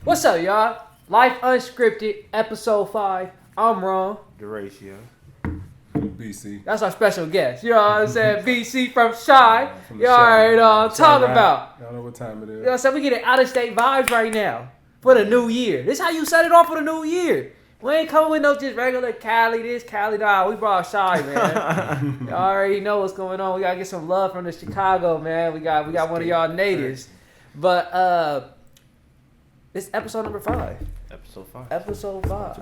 What's up, y'all? Life Unscripted, episode 5. I'm Ron. Duratio. BC. That's our special guest. You know what I'm saying? BC from Shy. From You the already Shy. know what I'm talking about. Y'all know what time it is. You know what I'm saying? We getting out-of-state vibes right now for the new year. This how you set it off for the new year. We ain't coming with no just regular Cali this, Cali that. We brought Shy, man. Y'all already know what's going on. We gotta get some love from the Chicago, man. We got one of y'all natives. But this episode number 5. Episode 5. Episode 5.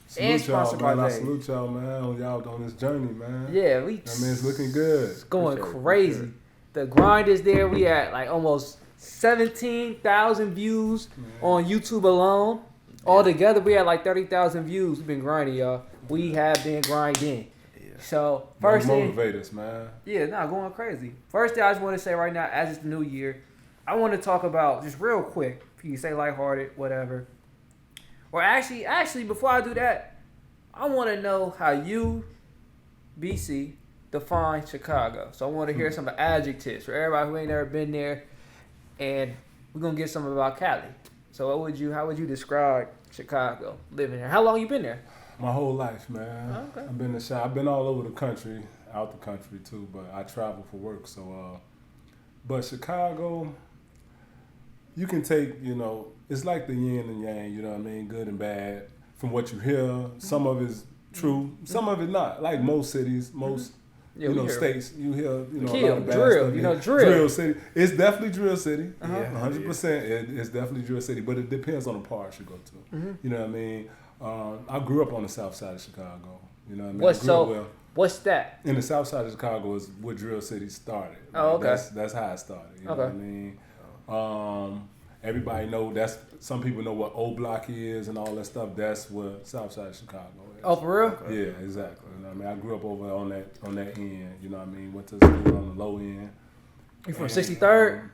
Salute y'all, man. I Nate. salute y'all, man. On y'all on this journey, man. Yeah, I mean, it's looking good. It's going Appreciate it, crazy. appreciate The grind is there. We at like almost 17,000 views on YouTube alone. Altogether, we had like 30,000 views. We've been grinding, y'all. We have been grinding. Yeah. So first thing, Motivate us, man. going crazy. First thing I just want to say right now, as it's the new year, I want to talk about just real quick. If you can say lighthearted, whatever. Or actually, before I do that, I want to know how you, BC, define Chicago. So I want to hear some adjectives for everybody who ain't never been there, and we're gonna get some about Cali. So how would you describe Chicago living there? How long you been there? My whole life, man. Oh, okay. I've been to Shy. I've been all over the country, out the country too, but I travel for work. So, but Chicago, you can take, it's like the yin and yang, you know what I mean? Good and bad. From what you hear, some of it's true, some of it not. Like most cities, most states, you hear, a lot of bad drill, stuff. drill city. It's definitely drill city. Uh-huh. Yeah, 100%. It's definitely drill city, but it depends on the part you go to. Mm-hmm. You know what I mean? I grew up on the south side of Chicago. You know what I mean? What's that? In the south side of Chicago is where drill city started. Oh, okay. That's how it started. You know Okay. what I mean? Everybody know some people know what O Block is and all that stuff. That's what south side of Chicago is. Oh, for real? Yeah, exactly. You know what I mean? I grew up over on that end. You know what I mean? Went to school on the low end. You from 63rd?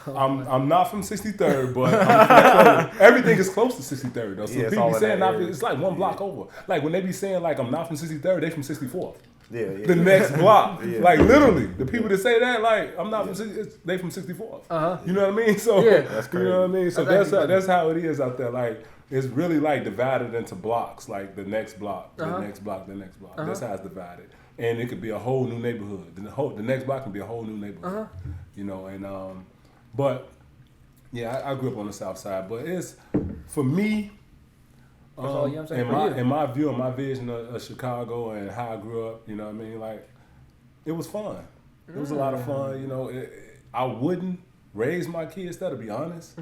I'm not from 63rd, but everything is close to 63rd though. So Yeah, it's people all be in saying that area. it's like one block over. Like when they be saying like I'm not from 63rd, they from 64th. Yeah. The next block, Yeah. like literally, the people that say that, like I'm not from 60, they from 64th. Uh-huh. You know what I mean? So Yeah. That's you crazy. know what I mean? So That's that's how it is out there. Like it's really like divided into blocks, like the next block, Uh-huh. the next block, the next block. Uh-huh. That's how it's divided, and it could be a whole new neighborhood. The next block can be a whole new neighborhood. Uh-huh. But yeah, I grew up on the south side, but it's for me. That's all, you know what I'm saying, In my view and my vision of Chicago and how I grew up, you know what I mean? Like, it was fun. It was a lot of fun, I wouldn't raise my kids there, to be honest.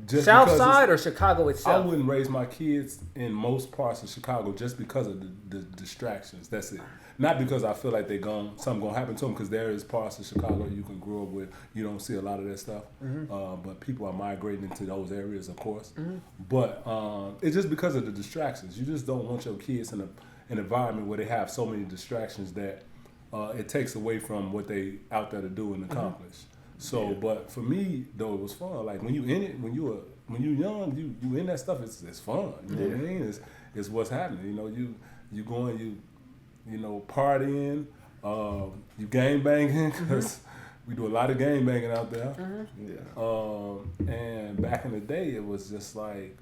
Just South because side or Chicago I itself? wouldn't raise my kids in most parts of Chicago just because of the distractions. That's it. Not because I feel like something gonna happen to them, because there is parts of Chicago you can grow up with. You don't see a lot of that stuff, but people are migrating into those areas, of course. But it's just because of the distractions. You just don't want your kids in an environment where they have so many distractions that it takes away from what they out there to do and accomplish. So, but for me though, it was fun. Like when you in it, when you young, you in that stuff. It's fun. You know what I mean? It's what's happening. You going partying, you gang banging, because we do a lot of gang banging out there. Yeah. And back in the day, it was just like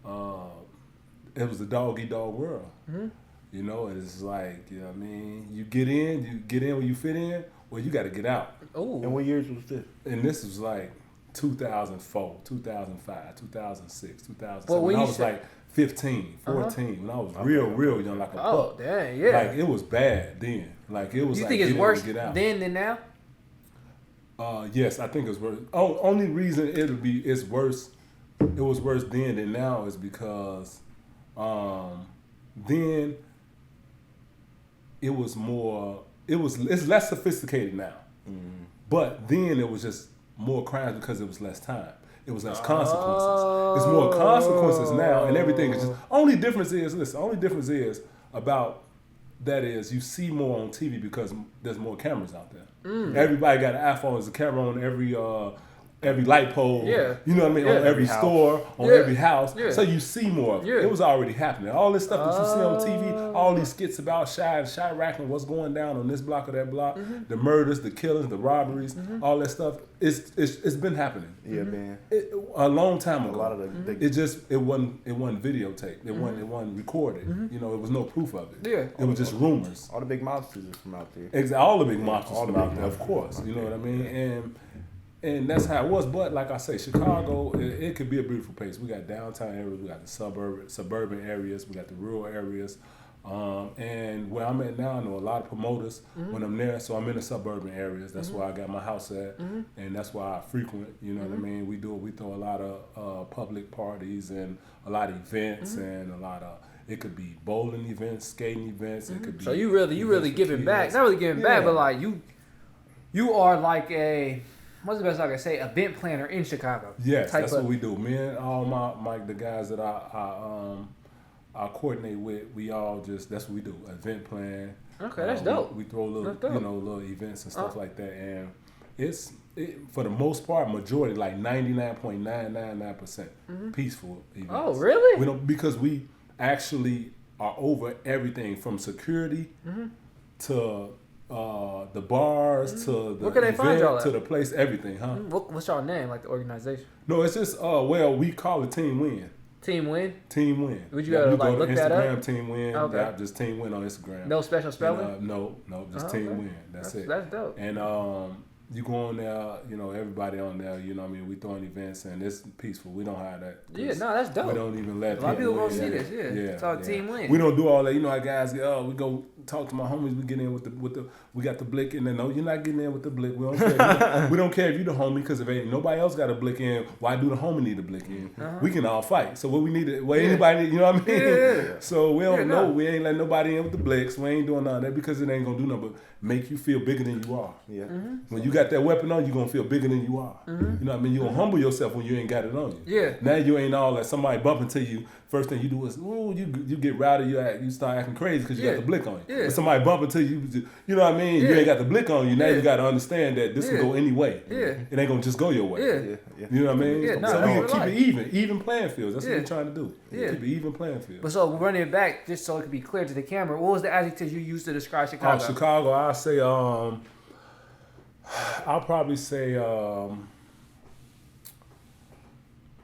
it was a dog eat dog world. It's like, you know what I mean? You get in when you fit in, or you got to get out. Oh. And what years was this? And this was like 2004, 2005, 2006, 2007. Well, when when I you was say- like 15, 14, when I was real young, like a Oh, pup. dang, yeah. Like it was bad then. Like it was. You like think it's getting worse to get out. then than now? Yes, I think it's worse. Only reason it's worse. It was worse then than now is because then it was more. It's less sophisticated now. But then it was just more crimes because it was less time. It was less consequences. It's more consequences now, and everything is just. Only difference is about that is you see more on TV because there's more cameras out there. Everybody got an iPhone. There's a camera on every light pole. Yeah. You know what I mean? Yeah. On every Every store, on Yeah. every house. Yeah. So you see more of it. Yeah. It was already happening. All this stuff that you see on TV, all these skits about Chirac, what's going down on this block or that block, the murders, the killings, the robberies, all that stuff. It's been happening. Yeah, man. A long time ago. A lot of the It wasn't videotaped. It wasn't recorded. You know, it was no proof of it. Yeah. It was just rumors. all the big mobsters are from out there. Exactly. All the big monsters all the from big out there, of monsters course. from You out know what I there. mean? And that's how it was. But like I say, Chicago, it could be a beautiful place. We got downtown areas, we got the suburban areas, we got the rural areas. And where I'm at now, I know a lot of promoters when I'm there. So I'm in the suburban areas. That's where I got my house at, and that's why I frequent. You know what I mean? We throw a lot of public parties and a lot of events and a lot of. It could be bowling events, skating events. It could be. So you really events for giving back. kids. Not really giving back, Yeah. but like you are like what's the best I can say? Event planner in Chicago. Yes, type that's of- what we do. Me and all the guys that I coordinate with, we all just that's what we do. Event plan. Okay, that's dope. We throw little That's dope. little events and stuff like that, and for the most part, majority like 99.999% peaceful events. Oh, really? We don't because we actually are over everything from security to the bars to the Where can they find y'all event at? to the place, everything, huh? What's y'all name? Like the organization? No, it's just we call it Team Win. Team Win? Team Win. Would you gotta, like, go look to that Instagram, up? Team Win. Okay. Yeah, just Team Win on Instagram. No special And, spelling? no, just Oh, Team okay. Win. That's it. That's dope. And you go on there, everybody on there, you know what I mean? We throwing events and it's peaceful. We don't have that. Yeah, no, that's dope. We don't even let A lot of people gonna win. see this, yeah. It's all Team Win. We don't do all that. You know how guys go, we go talk to my homies, we get in with the we got the blick and then no, you're not getting in with the blick. We don't care. We don't care if you the homie, because if ain't nobody else got a blick in, why do the homie need a blick in? We can all fight. So what we need anybody, you know what I mean? Yeah. So we don't know. no. We ain't letting nobody in with the blicks. We ain't doing none of that because it ain't gonna do nothing but make you feel bigger than you are. Yeah. When you got that weapon on, you're gonna feel bigger than you are. You know what I mean? You're gonna humble yourself when you ain't got it on you. Yeah. Now you ain't all that somebody bump into you. First thing you do is, you get rowdy, you start acting crazy because you Yeah. got the blick on you. Yeah. But somebody bump into you, you know what I mean? You Yeah. ain't got the blick on you. Now Yeah. you got to understand that this Yeah. can go any way. Yeah. It ain't gonna just go your way. Yeah. Yeah. You know what I mean? Yeah, no, so that's we what can I keep like. it even playing fields. That's Yeah. what we're trying to do. Yeah. Keep it even playing field. But so running it back, just so it can be clear to the camera, what was the adjectives you used to describe Chicago? Chicago, I'll say, I'll probably say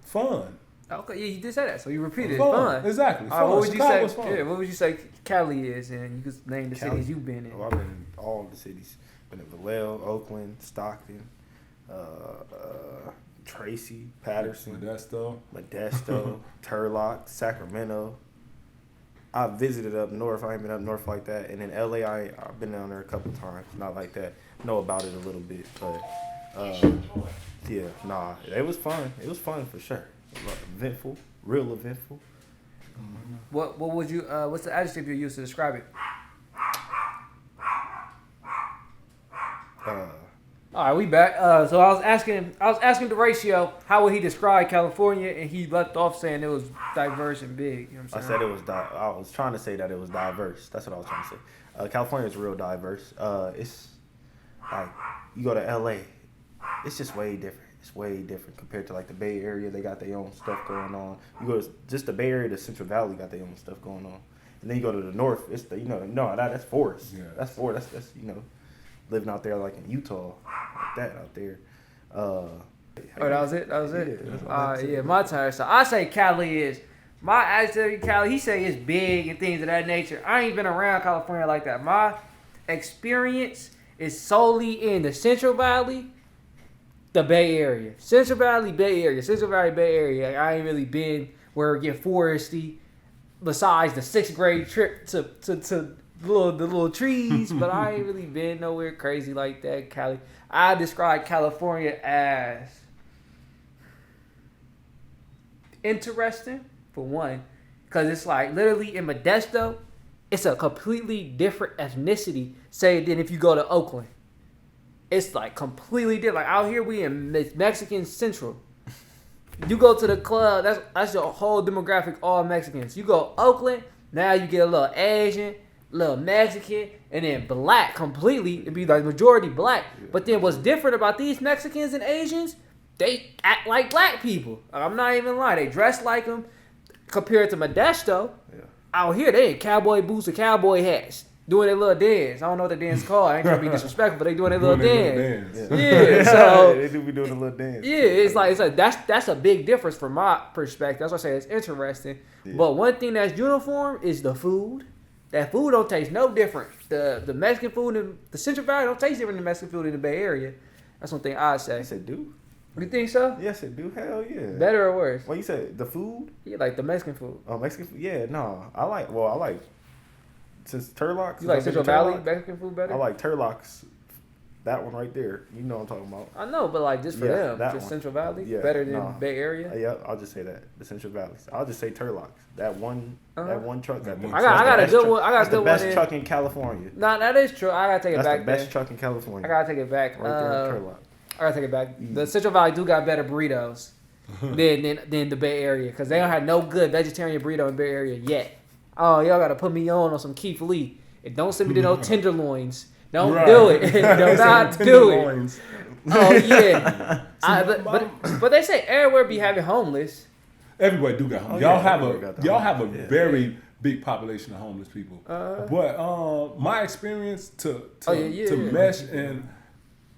fun. Okay, yeah, you did say that, so you repeated it. Fun. Fun. Exactly. All right, Fun. what would you Chicago's say? fun. Yeah, what would you say Cali is, and you could name the Cali. cities you've been in. Oh, I've been in all the cities. Been in Vallejo, Oakland, Stockton, Tracy, Patterson, Modesto. Modesto, Turlock, Sacramento. I visited up north. I ain't been up north like that. And in LA, I've been down there a couple times. Not like that. Know about it a little bit, but yeah, nah. It was fun. It was fun for sure. Eventful, real eventful. What would you? What's the adjective you use to describe it? All right, we back. So I was asking Deratio how would he describe California, and he left off saying it was diverse and big. You know what I I'm saying? said it was. I was trying to say that it was diverse. That's what I was trying to say. California is real diverse. It's like you go to LA, it's just way different. It's way different compared to like the Bay Area. They got their own stuff going on. You go to just the Bay Area, the Central Valley got their own stuff going on. And then you go to the north. It's the that's forest. Yeah. That's forest. That's living out there like in Utah, like that out there. Oh, that was it. That was it. Yeah, that's all I had to say. Yeah, my turn. So I say Cali is my adjective. Cali, he say it's big and things of that nature. I ain't been around California like that. My experience is solely in the Central Valley, the Bay Area, Central Valley, Bay Area, Central Valley, Bay Area. Like, I ain't really been where it get foresty. Besides the 6th grade trip to the little trees, but I ain't really been nowhere crazy like that. Cali, I describe California as interesting for one, because it's like literally in Modesto, it's a completely different ethnicity. Say than if you go to Oakland, it's like completely different. Like out here, we in Mexican Central. You go to the club, that's your whole demographic, all Mexicans. You go Oakland, now you get a little Asian, little Mexican, and then black completely. It'd be like majority black. But then what's different about these Mexicans and Asians, they act like black people. I'm not even lying. They dress like them. Compared to Modesto, out here they in cowboy boots and cowboy hats. Doing their little dance. I don't know what the dance called. I ain't trying to be disrespectful, but they doing their little dance. Yeah, so they do be doing a little dance. Yeah, it's like that's a big difference from my perspective. That's why I say it's interesting. Yeah. But one thing that's uniform is the food. That food don't taste no different. The Mexican food in the Central Valley don't taste different than the Mexican food in the Bay Area. That's one thing I'd say. You said do? You think so? Yes, it do. Hell yeah. Better or worse? What you said? The food? Yeah, like the Mexican food. Oh, Mexican food? Yeah, no. I like since Turlock's. You like Central Valley Mexican food better? I like Turlock's. That one right there. You know what I'm talking about. I know, but like just for them. Just one. Central Valley? Yeah, better than Bay Area? Yeah, I'll just say that. The Central Valley. I'll just say Turlock's. That one truck. I got a good one. I got a good one. That's the best truck in California. Nah, that is true. I gotta take it back. That's the best truck in California. I gotta take it back. Right there in Turlock. I gotta take it back. The Central Valley do got better burritos than the Bay Area because they don't have no good vegetarian burrito in the Bay Area yet. Oh, y'all gotta put me on some Keith Lee. And don't send me to no tenderloins. Don't do it. Do not do it. Oh yeah. But they say everywhere be having homeless. Everybody do got homeless. Y'all have a very big population of homeless people. But my experience to mesh and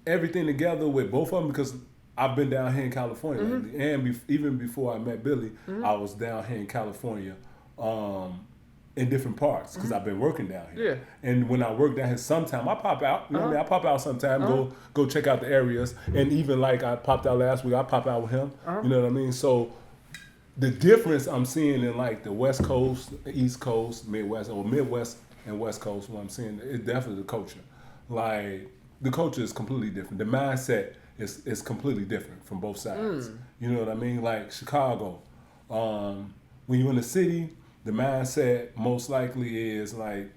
everything together with both of them, because I've been down here in California lately, and even before I met Billy, I was down here in California in different parts because I've been working down here. Yeah. And when I work down here, sometime I pop out. You know what I mean? I pop out sometime, go check out the areas, and even like I popped out last week, I pop out with him. You know what I mean? So the difference I'm seeing in like the West Coast, East Coast, Midwest, or Midwest and West Coast, what I'm seeing is definitely the culture. Like the culture is completely different. The mindset is completely different from both sides. You know what I mean? Like Chicago, when you're in the city, the mindset most likely is like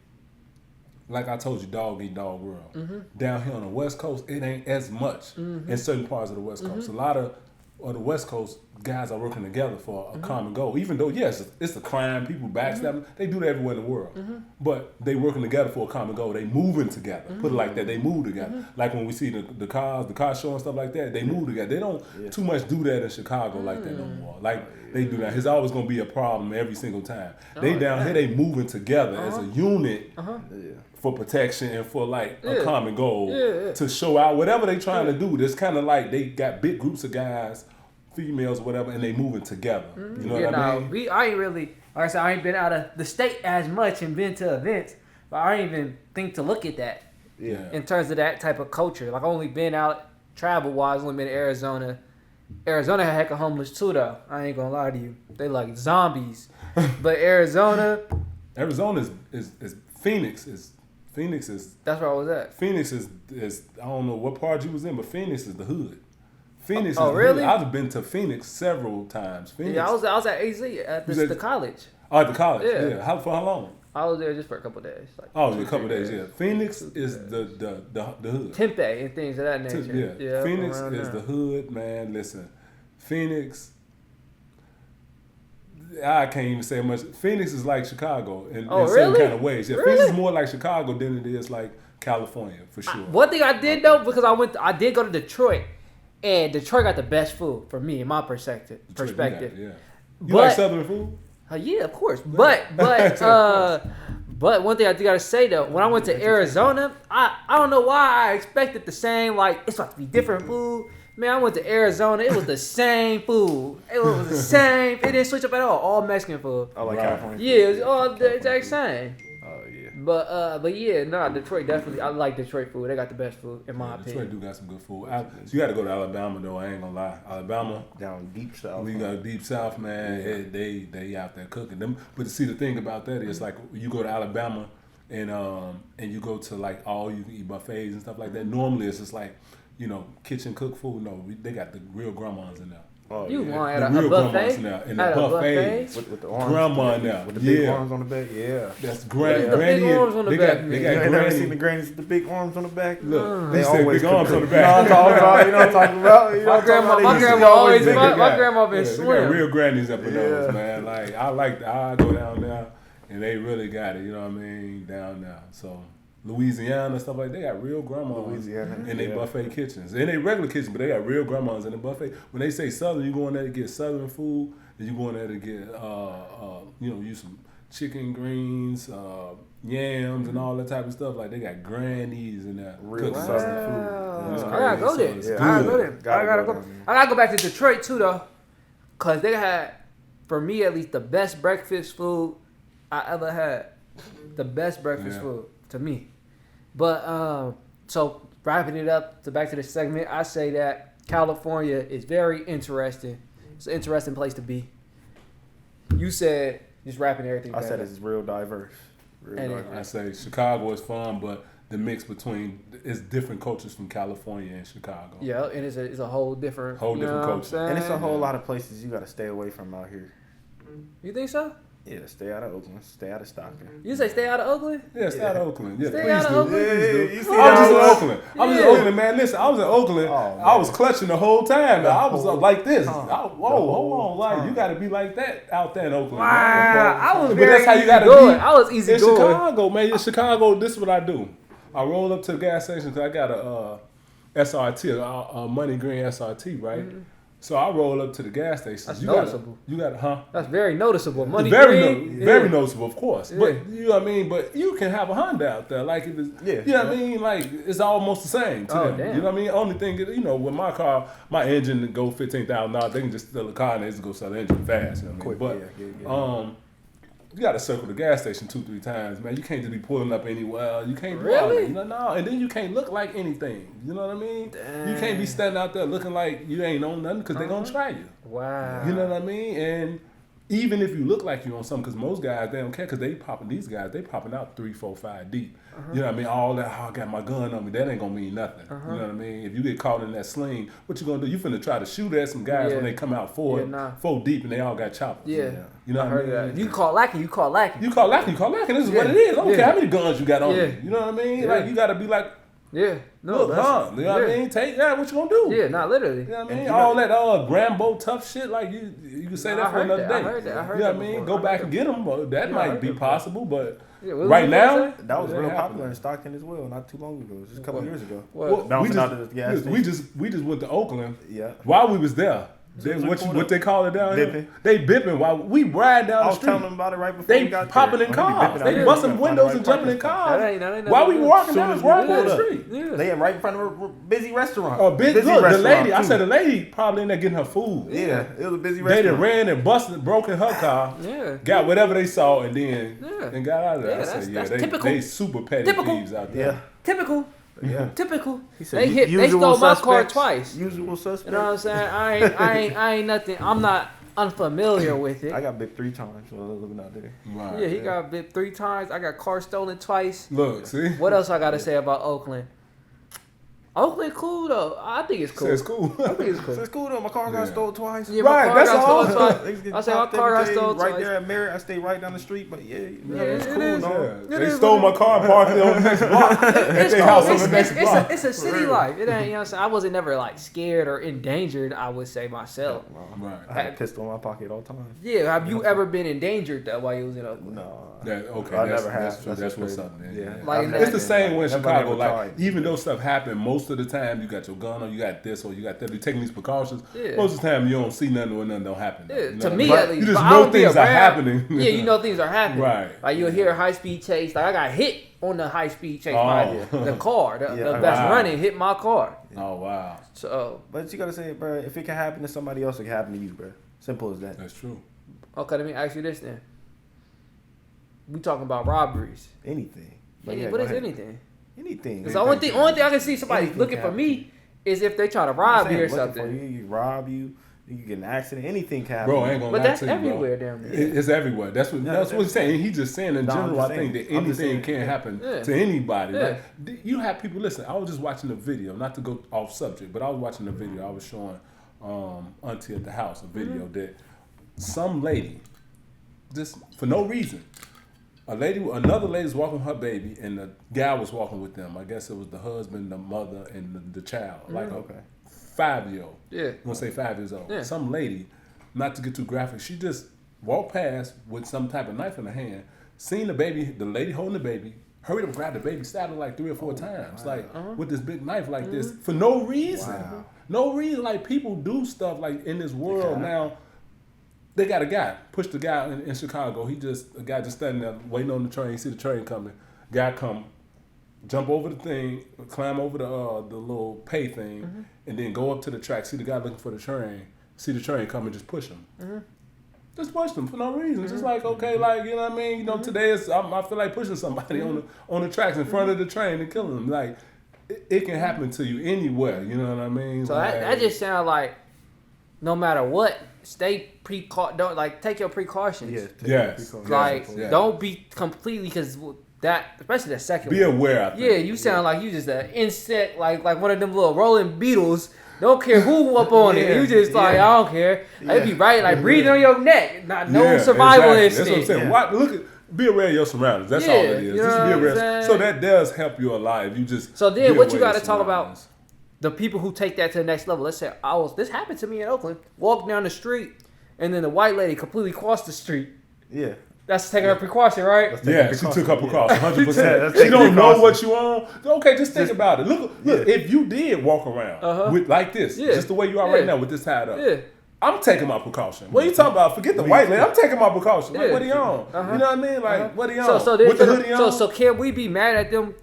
I told you, dog eat dog world. Down here on the West Coast, it ain't as much in certain parts of the West Coast. A lot of the West Coast guys are working together for a common goal. Even though, yes, it's a crime, people backstabbing, they do that everywhere in the world. But they working together for a common goal. They moving together. Put it like that. They move together. Like when we see the car show and stuff like that, they move together. They don't too much do that in Chicago like that no more. Like they do that. It's always gonna be a problem every single time. They down here, they moving together as a unit for protection and for like a common goal to show out whatever they trying to do. It's kind of like they got big groups of guys, females or whatever, and they moving together. You know what I mean? I ain't really, like I said, I ain't been out of the state as much and been to events, but I ain't even think to look at that in terms of that type of culture. Like I only been out travel-wise, only been to Arizona. Arizona had heck of homeless too, though. I ain't gonna lie to you. They like zombies. But Arizona is Phoenix is that's where I was at. Phoenix is I don't know what part you was in, but Phoenix is the hood. Phoenix is really? I've been to Phoenix several times. Phoenix. Yeah, I was at AZ at the college. Oh, at the college. Yeah. For how long? I was there just for a couple of days. Like a couple of days. Yeah. Phoenix is the hood. Tempe and things of that nature. Yeah. Phoenix is the hood, man. Listen, Phoenix. I can't even say much. Phoenix is like Chicago in certain kind of ways. Yeah, Phoenix is more like Chicago than it is like California for sure. One thing I did know, because I did go to Detroit, and Detroit got the best food for me in my perspective. You like Southern food? Yeah, of course. But one thing I do gotta say though, when I went to Arizona, I don't know why I expected the same. Like it's about to be different food. Man, I went to Arizona. It was the same food. It was the same. It didn't switch up at all. All Mexican food. I like California. Yeah, it was all the exact same. Oh yeah. But yeah, Detroit definitely. I like Detroit food. They got the best food in my opinion. Detroit do got some good food. So you got to go to Alabama though. I ain't gonna lie. Alabama down deep south. We got deep south, man. Yeah. They out there cooking them. But see, the thing about that is like you go to Alabama and you go to like all you can eat buffets and stuff like that. Normally it's just like, you know, kitchen cooked food. No, they got the real grandmas in there. Oh, you want at a buffet? In the buffet with the arms, grandma in there, with the big arms on the back. Yeah, that's granny. The big arms on the back. They got never seen the grannies with the big arms on the back. Look, they always big arms on the back. You know what I'm talking about? My grandma always. My grandma been slim. They got real grannies up in those, man. Like I go down there, and they really got it. You know what I mean? Down there. So Louisiana, stuff like that. They got real grandmas in their buffet kitchens. In their regular kitchen, but they got real grandmas in the buffet. When they say Southern, you go in there to get Southern food, and you go in there to get, use some chicken greens, yams, and all that type of stuff. Like, they got grannies in there. Real Southern food. I gotta go there. Yeah. I gotta go there. I gotta go back to Detroit too, though, cause they had, for me at least, the best breakfast food I ever had. The best breakfast food to me. But so wrapping it up, back to the segment, I say that California is very interesting. It's an interesting place to be. You said, just wrapping everything. I said it's real diverse. I say Chicago is fun, but the mix between it's different cultures from California and Chicago. Yeah, and it's a whole different culture, and it's a whole lot of places you got to stay away from out here. You think so? Yeah, stay out of Oakland, stay out of Stockton. You say stay out of Oakland? Yeah, stay out of Oakland. Yeah, stay out of Oakland. Please do. I was just in Oakland. I was in Oakland, man. Listen, I was in Oakland. I was clutching the whole time. I was like this. Hold on, like you got to be like that out there in Oakland. Wow, I was but very that's how you gotta going. be. I was easy in going. Chicago, man. In Chicago, this is what I do. I roll up to the gas station because I got a SRT, a Money Green SRT, right? Mm-hmm. So I roll up to the gas station. That's noticeable. That's very noticeable. Money very noticeable, of course. Yeah. But you know what I mean. But you can have a Honda out there, like if it's, you know what I mean. Like it's almost the same to them. Damn. You know what I mean. Only thing, with my car, my engine go $15,000. They can just steal a car and they just go sell the engine fast. You know what I mean? But you got to circle the gas station 2-3 times, man. You can't just be pulling up anywhere. You can't do all that. No. And then you can't look like anything. You know what I mean? Damn. You can't be standing out there looking like you ain't on nothing because they're going to try you. Wow. You know what I mean? And even if you look like you on something, because most guys, they don't care because they popping out 3, 4, 5 deep. You know what I mean? All that, I got my gun on me, that ain't going to mean nothing. You know what I mean? If you get caught in that sling, what you going to do? You finna try to shoot at some guys when they come out 4 deep and they all got choppers. Yeah. You know what I mean? You call lacking. You call lacking. This is what it is. I don't care how many guns you got on you. You know what I mean? Yeah. Like, you got to be like, no, look, you know what I mean? Take that. What you gonna do? Yeah, not literally. You know what I mean? All that Rambo tough shit. Like you can say that for another day. I heard you know what I mean? Go back and get them. That might be possible, but right now that was real popular in Stockton as well. Not too long ago, just a couple years ago. Bouncing out of the gas station. We just went to Oakland. Yeah. While we was there. What they call it down here? They bipping while we ride down the street. I was telling them about it right before they we got popping there. in cars. They busting windows and jumping in cars. While we walking down the street. They are right in front of a busy restaurant. Look, the lady. I said the lady probably in there getting her food. Yeah, it was a busy restaurant. They done ran and busted, broken her car. Got whatever they saw and then got out of there. I said, they super petty thieves out there. Yeah. Typical. Yeah. Typical. He said, they stole my car twice. Usual suspect. You know what I'm saying? I ain't nothing. I'm not unfamiliar with it. I got bit 3 times while I was living out there. Right. Yeah, he got bit 3 times. I got car stolen twice. Look, see? What else I got to say about Oakland? Oakland cool though. I think it's cool. It's cool. I think it's cool. It's cool though. My car got stolen twice. Yeah, my car got stolen twice. I said my car got stolen twice. Right there at Merritt, I stayed right down the street, but it's cool. They stole my car and parked it on the next block. It's a city life. It ain't, you know what I'm saying? I wasn't never like scared or endangered, I would say myself. Right. I had a pistol in my pocket all the time. Yeah, have you ever been endangered that while you was in Oakland? No. I never have. That's what's up, man. Yeah. Like it's the same way in Chicago. Like even though stuff happened, most of the time you got your gun or you got this or you got that. You're taking these precautions. Yeah. Most of the time you don't see nothing or nothing don't happen. Yeah, you know to me at least. You just know things are happening. Yeah, you know things are happening. Right. Like you'll hear a high speed chase. Like I got hit on the high speed chase by the car. The that's running hit my car. Oh wow. So. But you gotta say, bro, if it can happen to somebody else, it can happen to you, bro. Simple as that. That's true. Okay, let me ask you this then. We talking about robberies. Anything. What is anything? Anything. Because the only thing I can see somebody looking for me is if they try to rob me or something. You rob you get in an accident. Anything can happen. Bro, I ain't gonna but lie that's to you, everywhere down there. It's everywhere. That's what he's saying. He's just saying in general. I think that anything can happen to anybody. Yeah. Like, you have people. Listen, I was just watching a video. Not to go off subject, but I was watching a video. I was showing Auntie at the house a video that some lady, just for no reason. Another lady's walking with her baby, and the guy was walking with them. I guess it was the husband, the mother, and the child, like a 5-year-old. Yeah, I'm gonna say 5 years old. Yeah. Some lady, not to get too graphic, she just walked past with some type of knife in her hand, seen the baby, the lady holding the baby, hurry up, grab the baby, stabbed her like 3 or 4 times, like with this big knife like this for no reason. Wow. No reason. Like people do stuff like in this world now. They got a guy, pushed the guy in Chicago. A guy just standing there waiting on the train. He see the train coming. Guy come, jump over the thing, climb over the little pay thing, and then go up to the track. See the guy looking for the train. See the train come and just push him. Just push them for no reason. Just like, okay, like, you know what I mean? You know, today I feel like pushing somebody on the tracks in front of the train and killing them. Like, it can happen to you anywhere. You know what I mean? So like, that just sounds like no matter what, don't like take your precautions. Yes. Like don't be completely because that especially that second. Be one. aware. I think. Yeah, you sound like you just an insect, like one of them little rolling beetles. Don't care who up on it. You just like I don't care. They be right like breathing on your neck. No survival instinct. That's what I'm saying. Be aware of your surroundings. That's all it is. Just be aware. So that does help you a lot if you just. So then, what you got to talk about? The people who take that to the next level. Let's say this happened to me in Oakland. Walked down the street, and then the white lady completely crossed the street. Yeah. That's taking her precaution, right? Yeah, she took her precaution, 100%. She don't know what you on. Okay, just think about it. Look, if you did walk around with like this, just the way you are right now with this tied up, I'm taking my precaution. What are you talking about? Forget the white lady. I'm taking my precaution. Like, what are you on? You know what I mean? Like, what are you on? With the hoodie on? So can we be mad at them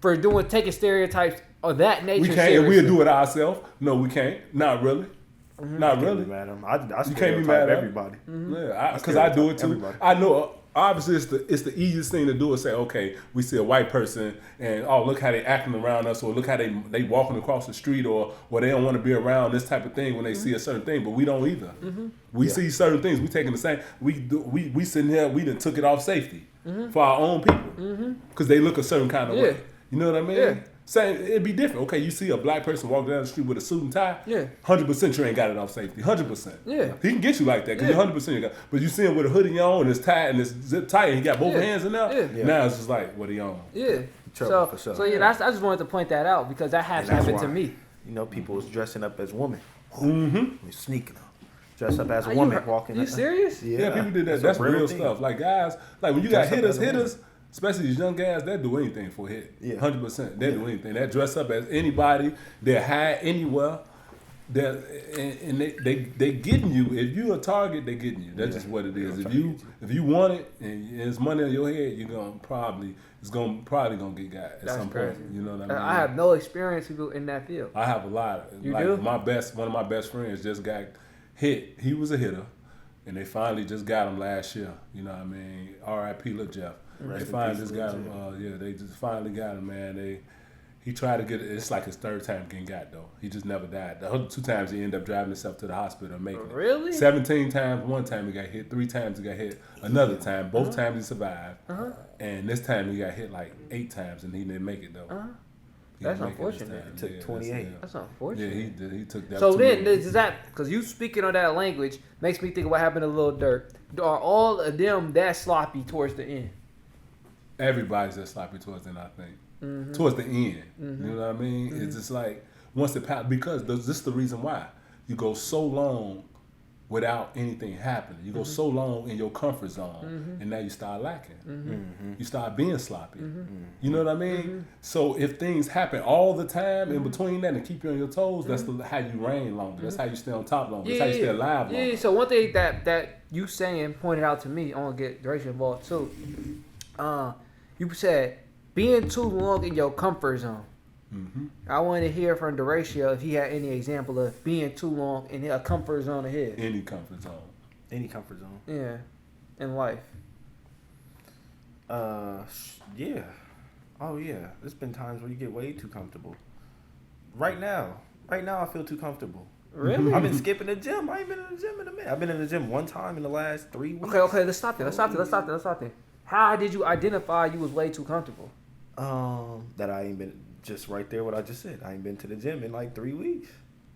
for taking stereotypes of that nature? We can't, and we'll do it ourselves. No, we can't. Not really. Not really. You can't be mad at everybody. Yeah, because I do it too. Everybody. I know. Obviously, it's the easiest thing to do is say, okay, we see a white person and look how they acting around us, or look how they walking across the street, or they don't want to be around this type of thing when they see a certain thing. But we don't either. We see certain things. We taking the same. We sitting here. We done took it off safety for our own people because they look a certain kind of way. You know what I mean? Yeah. Same, it'd be different. Okay, you see a black person walk down the street with a suit and tie. 100% you ain't got it off safety. 100%. Yeah. He can get you like that because 100% you got. But you see him with a hoodie on and his tie and his zip tight and he got both hands in there. Yeah. Now it's just like, what he on? Yeah. For sure. So I just wanted to point that out because that has happened to me. You know, people was dressing up as women. Sneaking up. Dress up as a woman walking. You serious? Yeah, people did that. That's real stuff. Like guys, like when you got hitters. Especially these young guys, they'll do anything for a hit. 100%. They'll do anything. They'll dress up as anybody. They'll hide anywhere. And they getting you. If you a target, they getting you. That's just what it is. If you want it and it's money on your head, it's gonna get got at some point. You know what I mean? I have no experience in that field. I have a lot. You do? One of my best friends just got hit. He was a hitter, and they finally just got him last year. You know what I mean? R.I.P. Lil Jeff. They finally just got him. They just finally got him, man. He tried to get it. It's like his third time getting got though. He just never died. The other 2 times he ended up driving himself to the hospital and making it. Really? 17 times. One time he got hit. 3 times he got hit. Another time. Both times he survived. And this time he got hit like 8 times and he didn't make it though. That's unfortunate. He took 28. That's unfortunate. Yeah, he did. He took that. So then, is that because you speaking on that language makes me think of what happened to Lil Durk? Are all of them that sloppy towards the end? Everybody's that sloppy towards the end, I think. Towards the end. You know what I mean? It's just like, once it passed, because this is the reason why. You go so long without anything happening. You go so long in your comfort zone, and now you start lacking. You start being sloppy. You know what I mean? So if things happen all the time in between that and keep you on your toes, that's how you reign longer. That's how you stay on top longer. That's how you stay alive longer. Yeah, so one thing that you saying pointed out to me, I want to get Duration involved too. You said being too long in your comfort zone. I want to hear from Duratio if he had any example of being too long in a comfort zone of his. Any comfort zone. Any comfort zone. Yeah. In life. Yeah. Oh yeah. There's been times where you get way too comfortable. Right now I feel too comfortable. Really? I've been skipping the gym. I ain't been in the gym in a minute. I've been in the gym one time in the last 3 weeks. Okay, let's stop there. How did you identify you was way too comfortable? That I ain't been, just right there what I just said. I ain't been to the gym in like 3 weeks.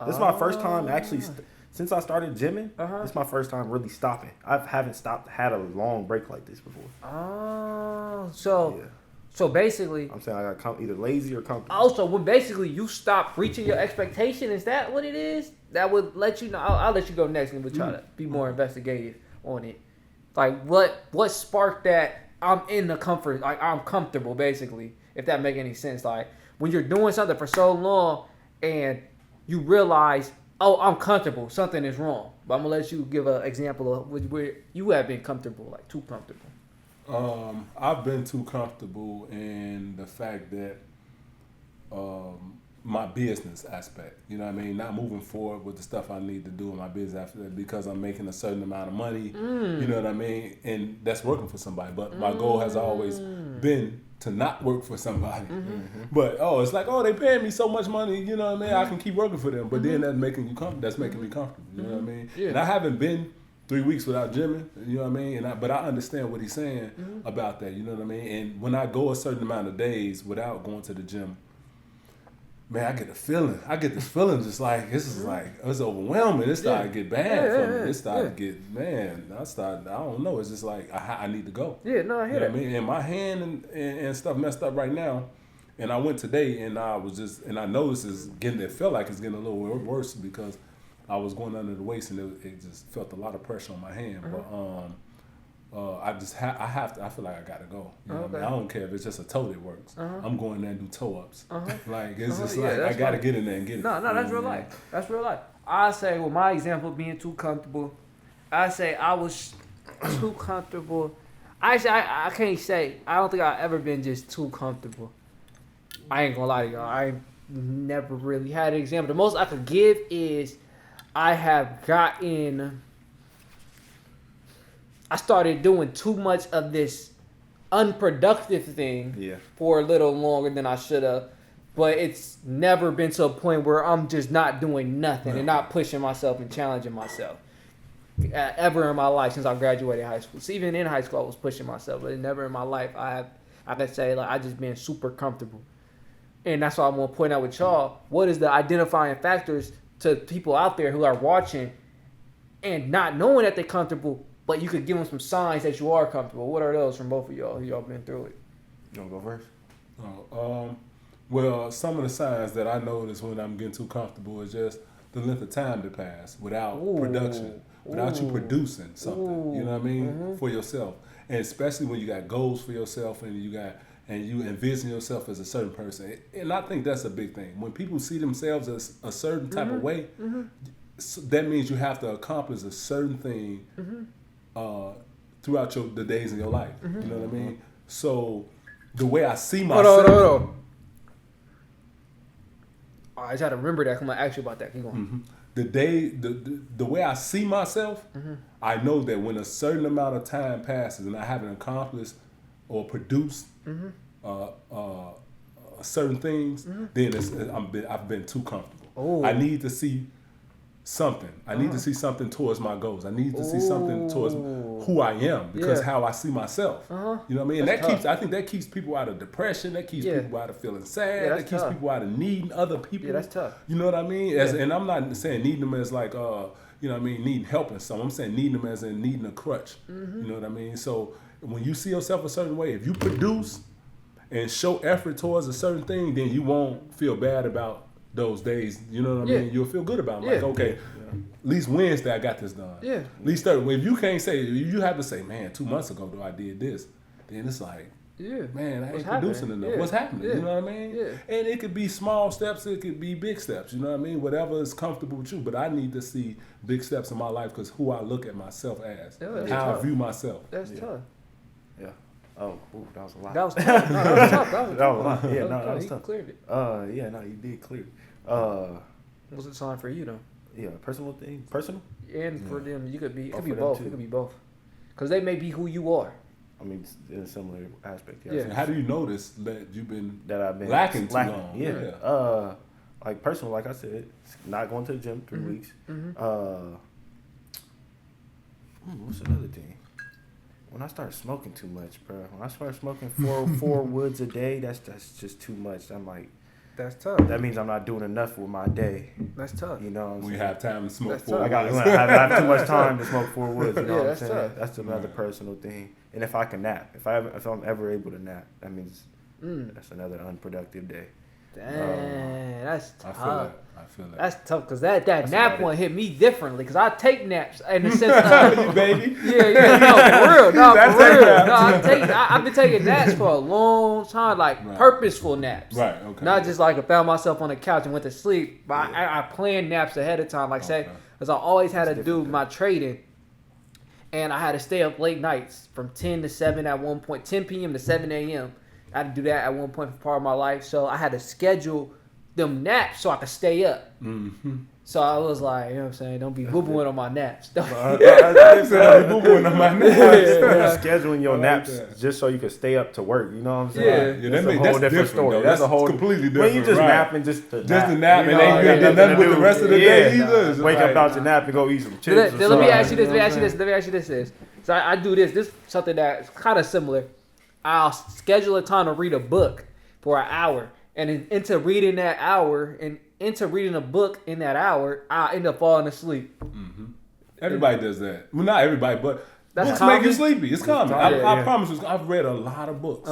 This is my first time actually, since I started gymming, this is my first time really stopping. I haven't had a long break like this before. So basically, I'm saying I got either lazy or comfortable. Also, when basically you stop reaching your expectation, is that what it is? That would let you know. I'll let you go next, and we'll try to be more investigative on it. Like what sparked that I'm in the comfort, like I'm comfortable basically, if that make any sense. Like when you're doing something for so long and you realize, oh, I'm comfortable, something is wrong. But I'm gonna let you give an example of where you have been comfortable, like too comfortable. I've been too comfortable in the fact that my business aspect, you know what I mean? Not moving forward with the stuff I need to do in my business after that because I'm making a certain amount of money, you know what I mean? And that's working for somebody. But my goal has always been to not work for somebody. But, it's like, they paying me so much money, you know what I mean? I can keep working for them. But then that's making you that's making me comfortable, you know what I mean? Yeah. And I haven't been 3 weeks without gymming, you know what I mean? But I understand what he's saying about that, you know what I mean? And when I go a certain amount of days without going to the gym, man, I get the feeling. I get this feeling just like, this is like, it's overwhelming. It started to get bad for me. It started to get, I don't know. It's just like, I need to go. Yeah, no, I hear you know that. What I mean? And my hand and stuff messed up right now. And I went today and I noticed it felt like it's getting a little worse because I was going under the waist and it just felt a lot of pressure on my hand. But I feel like I gotta go. You know what I mean? I don't care if it's just a toe that works. I'm going there and do toe ups. Like it's just like I gotta get in there and get it. No, that's real life. That's real life. I say with my example of being too comfortable, I say I was too comfortable. I can't say I don't think I've ever been just too comfortable. I ain't gonna lie to y'all. I never really had an example. The most I could give is I started doing too much of this unproductive thing for a little longer than I should have. But it's never been to a point where I'm just not doing nothing and not pushing myself and challenging myself. Ever in my life since I graduated high school. So even in high school I was pushing myself, but never in my life I could say like I just been super comfortable. And that's why I'm gonna point out with y'all, what is the identifying factors to people out there who are watching and not knowing that they're comfortable, but you could give them some signs that you are comfortable. What are those from both of y'all? Y'all been through it? You wanna go first? Well, some of the signs that I notice when I'm getting too comfortable is just the length of time that pass without production, without you producing something. You know what I mean? For yourself, and especially when you got goals for yourself and you envision yourself as a certain person. And I think that's a big thing. When people see themselves as a certain type of way, that means you have to accomplish a certain thing throughout the days in your life. You know what I mean? So the way I see myself. Hold on. I just had to remember that. I'm gonna ask you about that. Keep going. The way I see myself, I know that when a certain amount of time passes and I haven't accomplished or produced certain things, then I've been too comfortable. I need to see something. I need to see something towards my goals. I need to see something towards who I am because how I see myself. You know what I mean? And I think that keeps people out of depression. That keeps people out of feeling sad. That keeps people out of needing other people. Yeah, that's tough. You know what I mean? And I'm not saying needing them as like, you know what I mean, needing help in something. I'm saying needing them as in needing a crutch. You know what I mean? So when you see yourself a certain way, if you produce and show effort towards a certain thing, then you won't feel bad about those days. You know what I mean? You'll feel good about it. Like, okay, at least Wednesday I got this done. At least Thursday. If you can't say, you have to say, man, 2 months ago though I did this. Then it's like, man, I ain't producing enough. What's happening? You know what I mean? And it could be small steps. It could be big steps. You know what I mean? Whatever is comfortable with you. But I need to see big steps in my life because who I look at myself as, how I view myself. That's tough. Yeah. Oh, that was a lot. That was tough. No, that was tough. That was a lot. Yeah, that was he tough. cleared it. You did clear it. What's the sign for you though? Yeah, personal thing. Personal? And for them, it could be for both. them It too. could be both. Because they may be who you are. I mean, in a similar aspect. Yeah. And how do you notice that you've been I've been lacking too long? Yeah. Like personal, like I said, not going to the gym 3 weeks. What's another thing? When I start smoking too much, bro. When I start smoking four woods a day, that's just too much. I'm like, that's tough. that means I'm not doing enough with my day. That's tough. You know what I'm saying? We have time to smoke That's 4 tough. woods. I have too much time to smoke 4 woods. You know what I'm that's saying? tough. That's another personal thing. And if I can nap, if I'm ever able to nap, that means that's another unproductive day. Dang, that's I tough. feel that. That's tough because that nap one hit me differently because I take naps in the sense You baby. yeah, no, for real, no, That's for real. that. No, I've been taking naps for a long time, like purposeful naps. Right, okay. Not just like I found myself on the couch and went to sleep, but I planned naps ahead of time. Like say, because I always had to do my trading, and I had to stay up late nights from 10 to 7 at one point, 10 p.m. to 7 a.m. I had to do that at one point for part of my life, so I had to schedule them naps so I could stay up. Mm-hmm. So I was like, you know what I'm saying, don't be boo-booing on my naps. I said, boo-booing on my naps. Yeah. Scheduling your naps just so you can stay up to work. You know what I'm saying? Yeah, that's a whole different story. Though. That's a whole completely different. When you just napping, just to nap, and you then you ain't done nothing with the rest of the day either. Wake up out your nap and go eat some chips. Let me ask you this. So I do this. This is something that's kind of similar. I'll schedule a time to read a book for an hour. And into reading that hour and into reading a book in that hour, I end up falling asleep. Mm-hmm. Everybody does that. Well, not everybody, but that's books common. make you sleepy. It's common. I promise you, I've read a lot of books.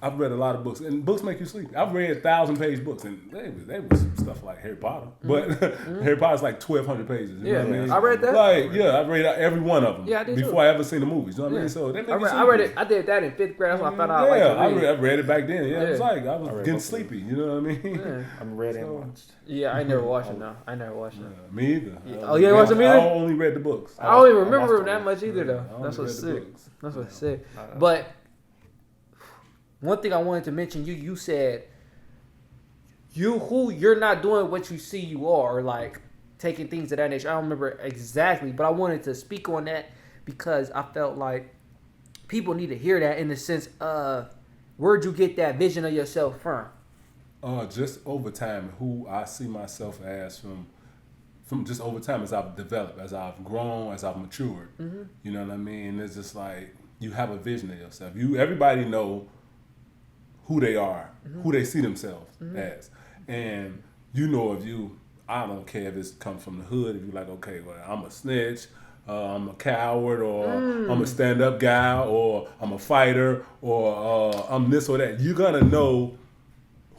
I've read a lot of books, and books make you sleepy. I've read 1,000-page books, and they was stuff like Harry Potter, but Harry Potter's like 1,200 pages. You know what I mean? I read that. I read every one of them. Yeah, I did before too. I ever seen the movies. You know what I mean? So they make you sleepy. I read it. I did that in 5th grade. That's when I found out. I read it back then. Yeah, it was like I was getting sleepy. You know what I mean? Yeah. I'm read and watched. Yeah, I never watched it. No, I never watched it. Me either. Yeah. Oh, you watched it either? I only read the books. I don't even remember that much either, though. That's what's sick. That's what's sick. But one thing I wanted to mention, you said you're not doing what you see you are, or like taking things of that nature. I don't remember exactly, but I wanted to speak on that because I felt like people need to hear that in the sense of where'd you get that vision of yourself from? Just over time, who I see myself as from just over time as I've developed, as I've grown, as I've matured. Mm-hmm. You know what I mean? It's just like you have a vision of yourself. Everybody know who they are, who they see themselves as. And you know if you, I don't care if it comes from the hood, if you're like, okay, well, I'm a snitch, I'm a coward, or I'm a stand-up guy, or I'm a fighter, or I'm this or that. You're gonna know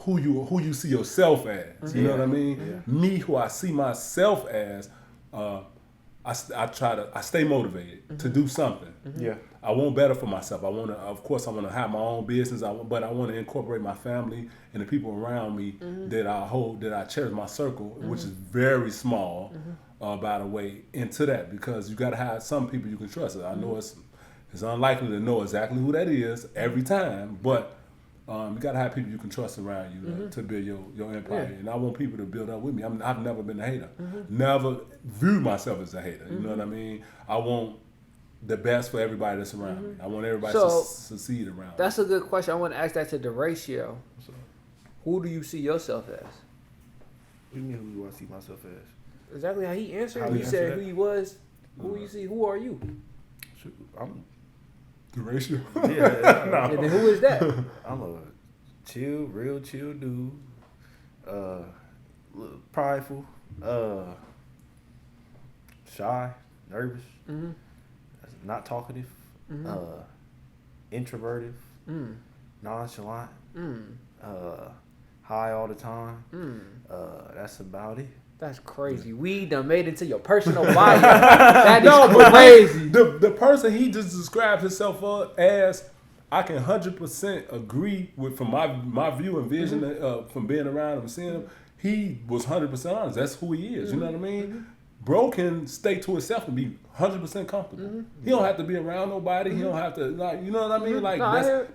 who you see yourself as. You know what I mean? Yeah. Me, who I see myself as, I stay motivated to do something. Yeah. I want better for myself. Of course, I want to have my own business. But I want to incorporate my family and the people around me that I cherish, my circle, which is very small, by the way, into that, because you got to have some people you can trust. I know it's unlikely to know exactly who that is every time, but you got to have people you can trust around you to build your empire. Yeah. And I want people to build up with me. I've never been a hater. Never viewed myself as a hater. You know what I mean? I want the best for everybody that's around me. I want everybody to succeed around me. That's a good question. I want to ask that to Deratio. Who do you see yourself as? What do you mean who do I see myself as? Exactly how he answered. He said who he was. Who you see? Who are you? Shoot, I'm Deratio. Yeah. No. And then who is that? I'm a real chill dude. Prideful. Shy. Nervous. Not talkative. Introverted. Nonchalant. High all the time. That's about it. That's crazy. We done made it to your personal bio. That is crazy. The person he just described himself as, I can 100% agree with, from my view and vision from being around him and seeing him. He was 100% honest. That's who he is. You know what I mean? Bro can stay to himself and be 100% comfortable. He don't have to be around nobody. He don't have to, like, you know what I mean? Like,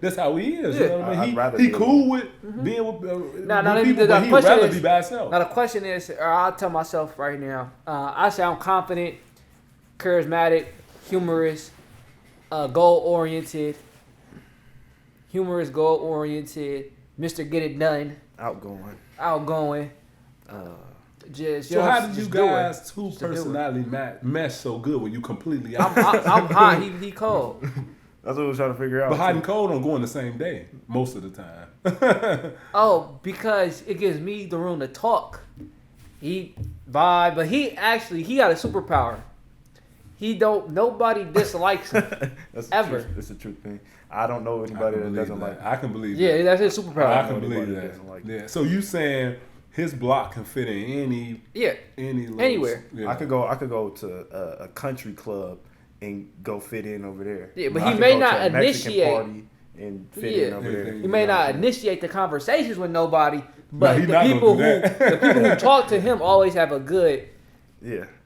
that's how he is. You know what I mean? He cool with being with people, but he'd rather be by himself. Now the question is, or I'll tell myself right now, I sound confident, charismatic, humorous, goal-oriented, Mr. Get It Done. Outgoing. Just, so how did you guys two personality mesh so good when you completely I'm hot, he cold. That's what we're trying to figure out. But hot and cold don't go on the same day most of the time. Oh, because it gives me the room to talk. He vibe, but he got a superpower. Nobody dislikes him. That's ever. It's a true thing. I don't know anybody that doesn't like him. I can believe Yeah, that. that's his superpower. I can believe Nobody that. doesn't like Yeah. So you saying his block can fit in any little, anywhere. Yeah. I could go to a country club and go fit in over there. Yeah, but I he could may go not to a Mexican initiate. party and fit in over there. He may not initiate the conversations with nobody, No, but he the not people gonna do that. the people who talk to him always have a good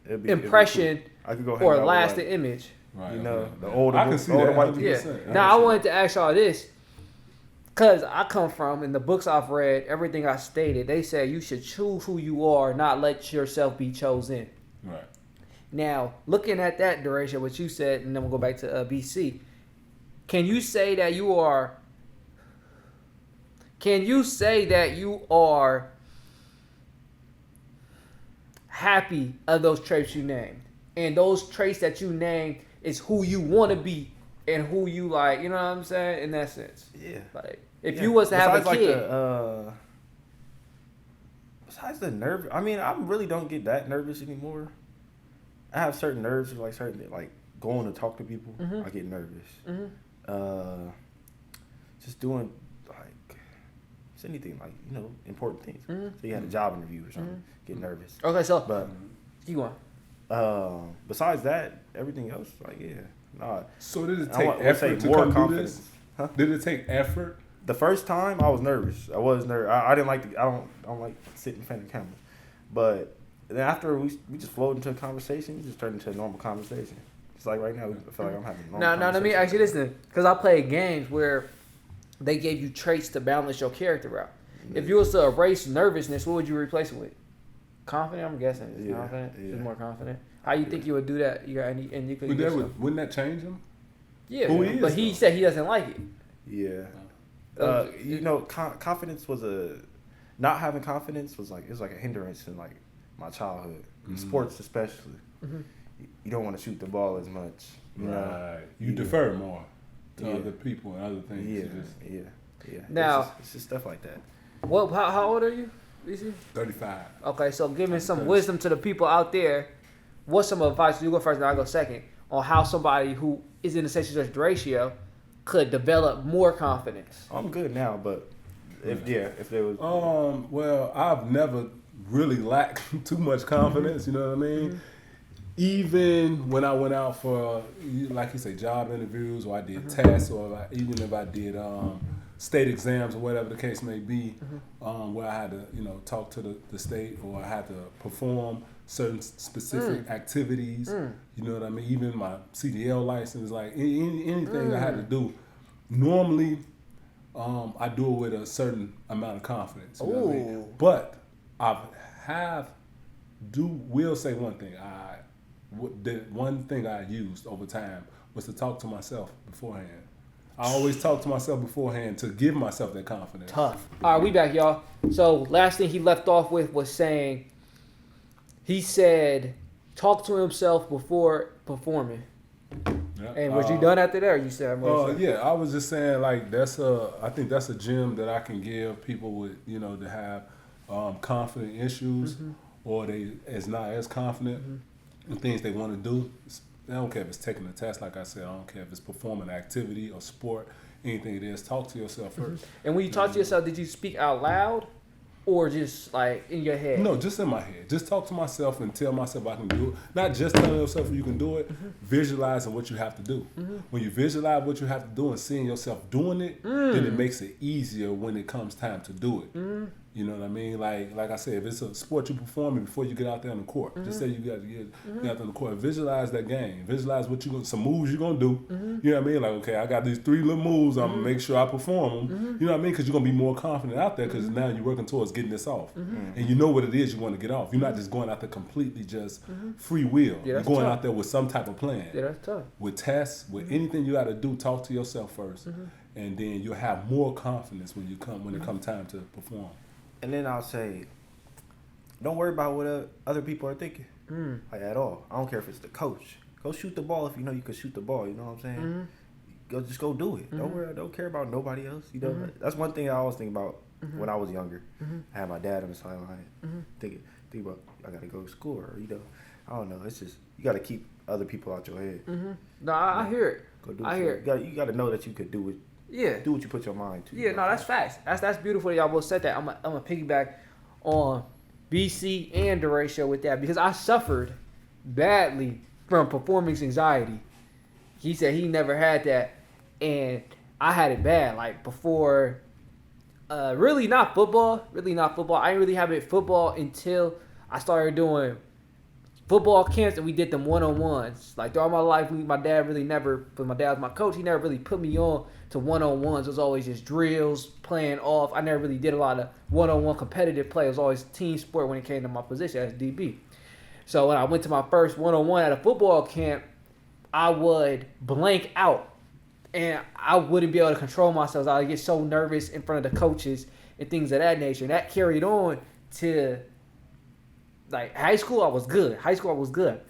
impression I could go hang or out with, lasting like, image. Right, you know, okay. the older, I can see older that, white people. 100%. Yeah. Now I wanted to ask y'all this, because I come from, in the books I've read, everything I stated, they say you should choose who you are, not let yourself be chosen. Right. Now, looking at that direction, what you said, and then we'll go back to BC. Can you say that you are happy of those traits you named? And those traits that you named is who you want to be and who you like, you know what I'm saying? In that sense. Yeah. Like, if you was to have a kid. Besides the nerve, I mean, I really don't get that nervous anymore. I have certain nerves, like going to talk to people. Mhm. I get nervous. Mhm. Just doing just anything important things. Mhm. So you had a job interview or something, get nervous. Okay, so But keep going. besides that, everything else, nah. So did it I take would say effort to more come do confidence. this? Huh? Did it take effort? The first time I was nervous. I was nervous. I didn't like I don't like sitting in front of the camera. But then after we just flowed into a conversation, it just turned into a normal conversation. Just like right now, I feel like I'm having a normal Now, let me ask you this then, because I played games where they gave you traits to balance your character out. If you was to erase nervousness, what would you replace it with? Confident, I'm guessing. It's confident. Yeah. It's more confident. How you think you would do that? You got any? And you could. Wouldn't that change him? Yeah, Who he is, but he though. said he doesn't like it. Yeah. Confidence was not having confidence was it was like a hindrance in my childhood, sports especially. Mhm. You don't want to shoot the ball as much. You know? You defer more to Yeah. other people and other things. Yeah. Now- it's just stuff like that. What? How old are you? BC? 35. Okay, so giving some wisdom to the people out there. What's some advice? You go first, and I go second. On how somebody who is in a sexual ratio could develop more confidence. I'm good now, but if there was Well, I've never really lacked too much confidence. You know what I mean? Mhm. Even when I went out for, like you say, job interviews, or I did tests, or even if I did state exams or whatever the case may be, where I had to, talk to the state, or I had to perform certain specific activities. You know what I mean? Even my CDL license, like anything I had to do. Normally, I do it with a certain amount of confidence. You know what I mean? Ooh. But will say one thing. The one thing I used over time was to talk to myself beforehand. I always talk to myself beforehand to give myself that confidence. Tough. All right, we back, y'all. So last thing he left off with was saying, he said, talk to himself before performing. Yeah. And was you done after that, or you said? Yeah, I was just saying I think that's a gem that I can give people with, to have confident issues, or they is not as confident in things they want to do. I don't care if it's taking a test, like I said. I don't care if it's performing an activity or sport, anything it is. Talk to yourself first. And when you talk to yourself, did you speak out loud, or just like in your head? No, just in my head. Just talk to myself and tell myself I can do it. Not just telling yourself you can do it, visualizing what you have to do. When you visualize what you have to do and seeing yourself doing it, then it makes it easier when it comes time to do it. You know what I mean? Like I said, if it's a sport you're performing before you get out there on the court, just say you got to get out there on the court. Visualize that game. Visualize some moves you're gonna do. You know what I mean? Like, okay, I got these 3 little moves. I'm gonna make sure I perform them. You know what I mean? Because you're gonna be more confident out there because now you're working towards getting this off, and you know what it is you want to get off. You're not just going out there completely just free will. You're going out there with some type of plan. Yeah, that's tough. With tests, with anything you got to do, talk to yourself first, and then you'll have more confidence when it comes time to perform. And then I'll say, don't worry about what other people are thinking, at all. I don't care if it's the coach. Go shoot the ball if you know you can shoot the ball. You know what I'm saying? Just go do it. Don't worry. Don't care about nobody else. You know, that's one thing I always think about when I was younger. I had my dad on the sideline, think about I gotta go to school, or I don't know. It's just you gotta keep other people out your head. Mm-hmm. No, I hear it. Go do I hear it. You got to know that you could do it. Yeah. Do what you put your mind to. Yeah, no, that's facts. That's beautiful. Y'all both said that. I'm a piggyback on BC and Deratio with that because I suffered badly from performance anxiety. He said he never had that, and I had it bad. Like before, really not football. I didn't really have it football until I started doing football camps and we did them one-on-ones. Like throughout my life, my dad really never, because my dad was my coach, he never really put me on to one-on-ones. It was always just drills, playing off. I never really did a lot of one-on-one competitive play. It was always team sport when it came to my position as DB. So when I went to my first one-on-one at a football camp, I would blank out. And I wouldn't be able to control myself. I would get so nervous in front of the coaches and things of that nature. And that carried on to... Like, high school, I was good.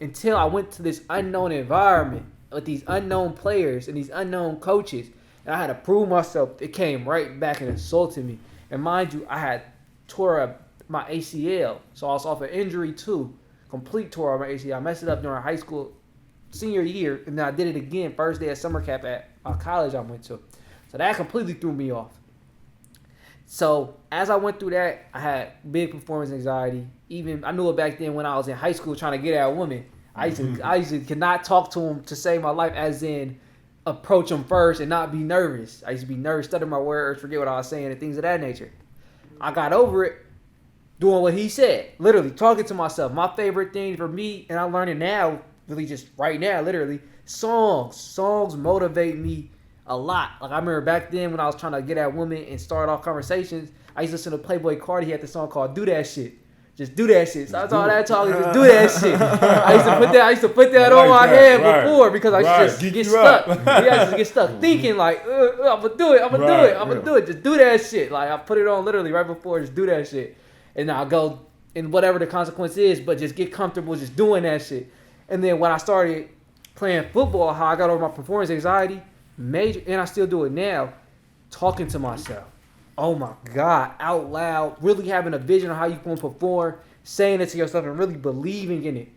Until I went to this unknown environment with these unknown players and these unknown coaches. And I had to prove myself. It came right back and insulted me. And mind you, I had tore up my ACL. So I was off an injury, too. Complete tore up my ACL. I messed it up during high school senior year. And then I did it again first day of summer camp at my college I went to. So that completely threw me off. So as I went through that, I had big performance anxiety. Even I knew it back then when I was in high school trying to get at women. I used to cannot talk to them to save my life, as in approach them first and not be nervous. I used to be nervous, stutter my words, forget what I was saying, and things of that nature. I got over it doing what he said, literally talking to myself. My favorite thing for me, and I'm learning now, really just right now, literally, songs. Songs motivate me a lot. Like I remember back then when I was trying to get at women and start off conversations, I used to listen to Playboy Cardi. He had this song called "Do That Shit." Just do that shit. So I was all that talking. Just do that shit. I used to put that on my head before because I used to just get stuck. I used to get stuck thinking like, I'm gonna do it. I'm gonna do it. Just do that shit. Like I put it on literally right before. Just do that shit, and I'll go and whatever the consequence is, but just get comfortable just doing that shit. And then when I started playing football, how I got over my performance anxiety, major, and I still do it now, talking to myself. Oh my God, out loud, really having a vision of how you're going to perform, saying it to yourself and really believing in it.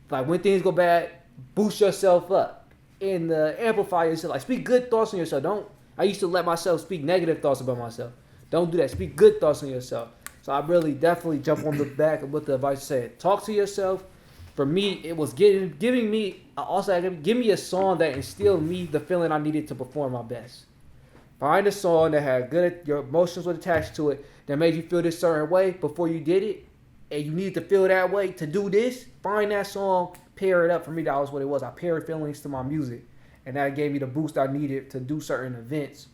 Like when things go bad, boost yourself up and amplify yourself. Like speak good thoughts on yourself. I used to let myself speak negative thoughts about myself. Don't do that. Speak good thoughts on yourself. So I really definitely jump on the back of what the advice said. Talk to yourself. For me, it was giving me, give me a song that instilled me the feeling I needed to perform my best. Find a song that had your emotions were attached to it, that made you feel this certain way before you did it, and you needed to feel that way to do this. Find that song, pair it up. For me, that was what it was. I paired feelings to my music, and that gave me the boost I needed to do certain events.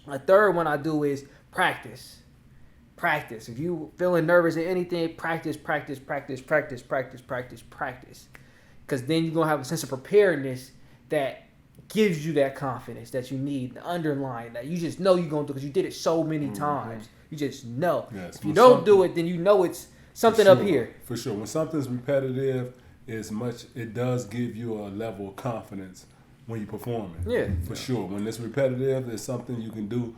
A third one I do is practice. Practice. If you feeling nervous at anything, practice. Because then you're going to have a sense of preparedness that gives you that confidence that you need, the underlying that you just know you're going to do because you did it so many times. You just know. Yes, if you don't do it, then you know it's something up here. For sure. When something's repetitive, it does give you a level of confidence when you perform it. Yeah. For sure. When it's repetitive, it's something you can do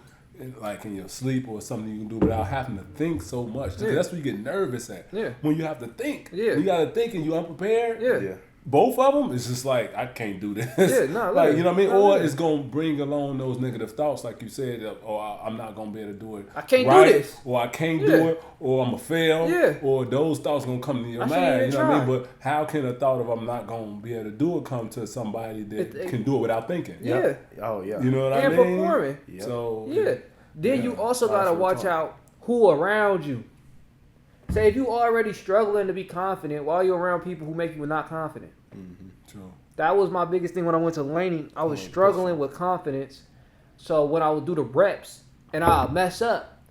like in your sleep or something you can do without having to think so much. Yeah. That's when you get nervous at. Yeah. When you have to think. Yeah. You got to think and you're unprepared. Yeah. Both of them, it's just like, I can't do this. Yeah, like, you know what I mean? Or it's going to bring along those negative thoughts, like you said, I'm not going to be able to do it. I can't do this. Or I can't do it. Or I'm going to fail. Yeah. Or those thoughts going to come to your mind. You know what I mean? But how can a thought of I'm not going to be able to do it come to somebody that can do it without thinking? Yeah. Oh, yeah. You know what I mean? And performing. Yep. So, yeah. Then you also got to watch out who around you. Say if you already struggling to be confident, why are you around people who make you not confident? Mm-hmm. True. That was my biggest thing when I went to Laney. I was struggling with confidence. So when I would do the reps and I mess up,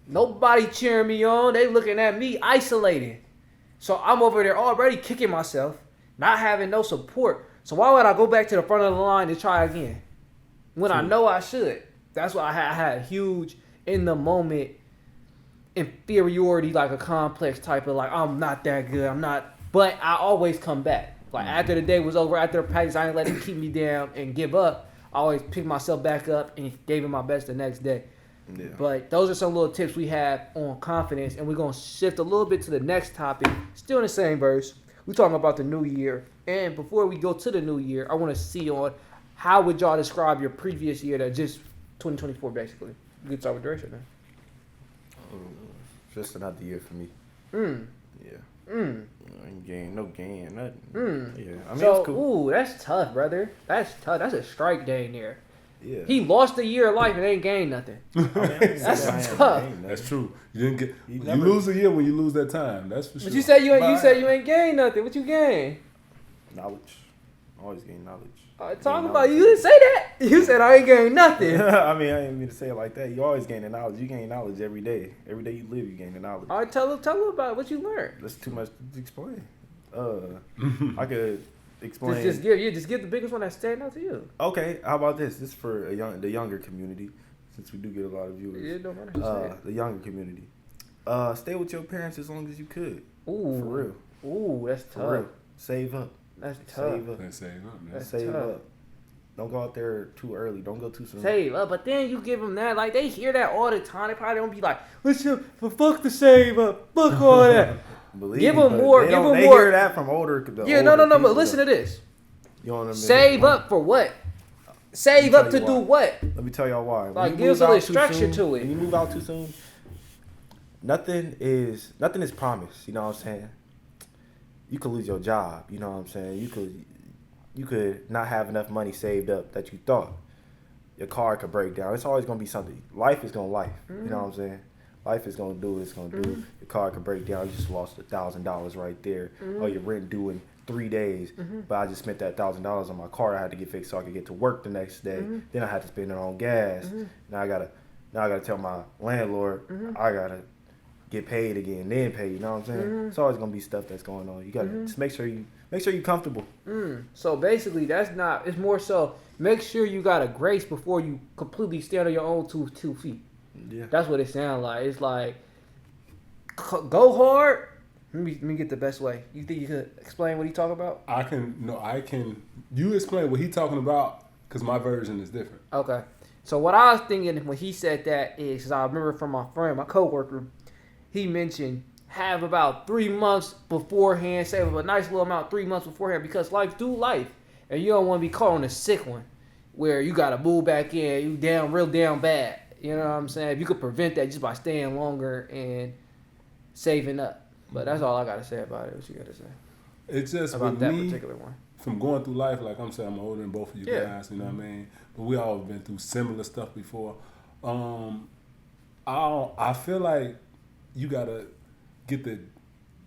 nobody cheering me on. They looking at me isolated. So I'm over there already kicking myself, not having no support. So why would I go back to the front of the line and try again when I know I should? That's why I had huge in the moment inferiority, like a complex type of like, I'm not that good. I'm not, but I always come back. Like after the day was over, after the practice, I didn't let it keep me down and give up. I always picked myself back up and gave it my best the next day. Yeah. But those are some little tips we have on confidence, and we're going to shift a little bit to the next topic, still in the same verse. We're talking about the new year. And before we go to the new year, I want to see on how would y'all describe your previous year that just 2024 basically. You can start with duration then. Just another year for me. Yeah. No gain, nothing. Yeah, I mean, So, it's cool. ooh, that's tough, brother. That's tough. That's a strike day in there. Yeah. He lost a year of life and ain't gained nothing. That's tough. That's true. You didn't get. You never- lose a year when you lose that time. That's for sure. But you said you ain't gained nothing. What you gain? Knowledge. Always gain knowledge. Talk about you didn't say that. You said I ain't gained nothing. I mean, I didn't mean to say it like that. You always gain the knowledge. You gain knowledge every day. Every day you live, you gain the knowledge. All right, tell them about what you learned. That's too much to explain. I could explain. Just give the biggest one that stand out to you. Okay, how about this? This is for the younger community, since we do get a lot of viewers. Yeah, no matter. The younger community. Stay with your parents as long as you could. Ooh, For real. Ooh, that's tough. For real. Save up. That's tough. Save up. Save up, man. That's Save tough. up. Don't go out there too early. Don't go too soon. Save up, but then you give them that, like they hear that all the time. They probably don't be like, "Listen, but fuck the save up, fuck all that." Believe Give me, them but more. They Give don't- them they more. hear that from older. Yeah, no. But listen to this. You know what I mean? Save up for what? Save up to you do why. what? Let me tell y'all why. When Like, you give move us a little out too structure soon- to it. When you move out too soon, nothing is promised. You know what I'm saying? You could lose your job. You know what I'm saying? You could not have enough money saved up that you thought. Your car could break down. It's always gonna be something. Life is gonna life. You know what I'm saying? Life is gonna do what it's gonna do. Your car could break down. You just lost $1,000 right there. Oh, your rent due in 3 days. But I just spent that $1,000 on my car. I had to get fixed so I could get to work the next day. Then I had to spend it on gas. Now I gotta tell my landlord I gotta get paid again, then pay. You know what I'm saying? It's always gonna be stuff that's going on. You gotta just make sure you're comfortable. So basically, it's more so make sure you got a grace before you completely stand on your own two feet. Yeah. That's what it sounds like. It's like, go hard. Let me get the best way. You think you could explain what he talking about? I can. You explain what he talking about because my version is different. Okay. So what I was thinking when he said that is, 'cause I remember from my friend, my coworker, he mentioned have about 3 months beforehand, save up a nice little amount 3 months beforehand, because life do life, and you don't want to be caught on a sick one where you got to move back in, you real down bad. You know what I'm saying? If you could prevent that just by staying longer and saving up. But that's all I got to say about it. What you got to say It's just about with that me, particular one? from going through life, like I'm saying, I'm older than both of you Yeah. guys, you know what I mean? But we all been through similar stuff before. I feel like you gotta get the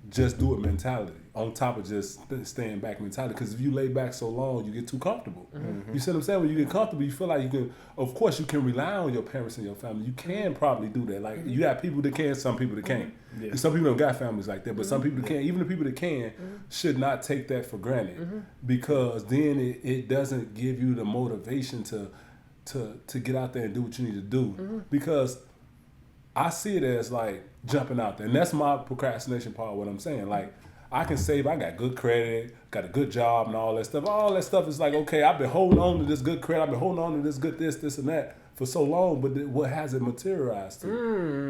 just do it mentality on top of just staying back mentality. Because if you lay back so long, you get too comfortable. You see what I'm saying? When you get comfortable, you feel like you can. Of course, you can rely on your parents and your family. You can probably do that. Like you got people that can, some people that can't. Yeah. Some people don't got families like that, but some people that can. Even the people that can should not take that for granted, because then it doesn't give you the motivation to get out there and do what you need to do. Because I see it as like jumping out there, and that's my procrastination part. What I'm saying, like I can save. I got good credit, got a good job, and all that stuff. All that stuff is like, okay, I've been holding on to this good credit. I've been holding on to this good this, and that for so long. But what has it materialized to?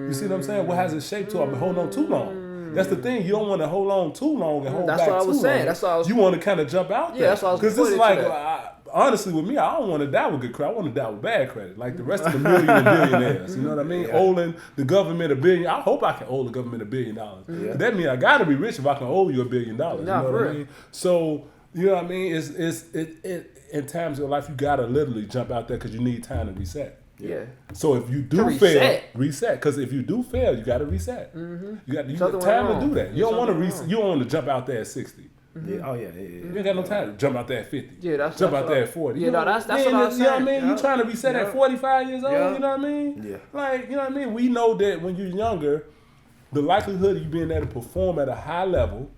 You see what I'm saying? What has it shaped to? I've been holding on too long. That's the thing. You don't want to hold on too long and hold That's back what I was too saying. long. That's what I was. You want to kind of jump out there. Yeah, that's what I was Because this is pointing like, to that. honestly, with me, I don't want to die with good credit. I want to die with bad credit, like the rest of the million and billionaires. You know what I mean? Owing the government $1 billion. I hope I can owe the government $1 billion. That means I got to be rich if I can owe you $1 billion. Nah, you know for what I real. mean? So you know what I mean? It in times of your life, you got to literally jump out there because you need time to reset. Yeah. So if you do To fail, reset. Because if you do fail, you got to reset. You got Something time went to do wrong. that. You don't want to Something reset. wrong. You don't want to jump out there at 60. Yeah. Oh yeah. You ain't got no time to jump out there at 50. Yeah, that's jump that's out what there I- at 40. Yeah, You no, know, that's what I was you know what I saying. mean? You Yeah. trying to reset at 45 years old, Yeah. you know what I mean? Yeah. Like, you know what I mean? We know that when you're younger, the likelihood of you being able to perform at a high level,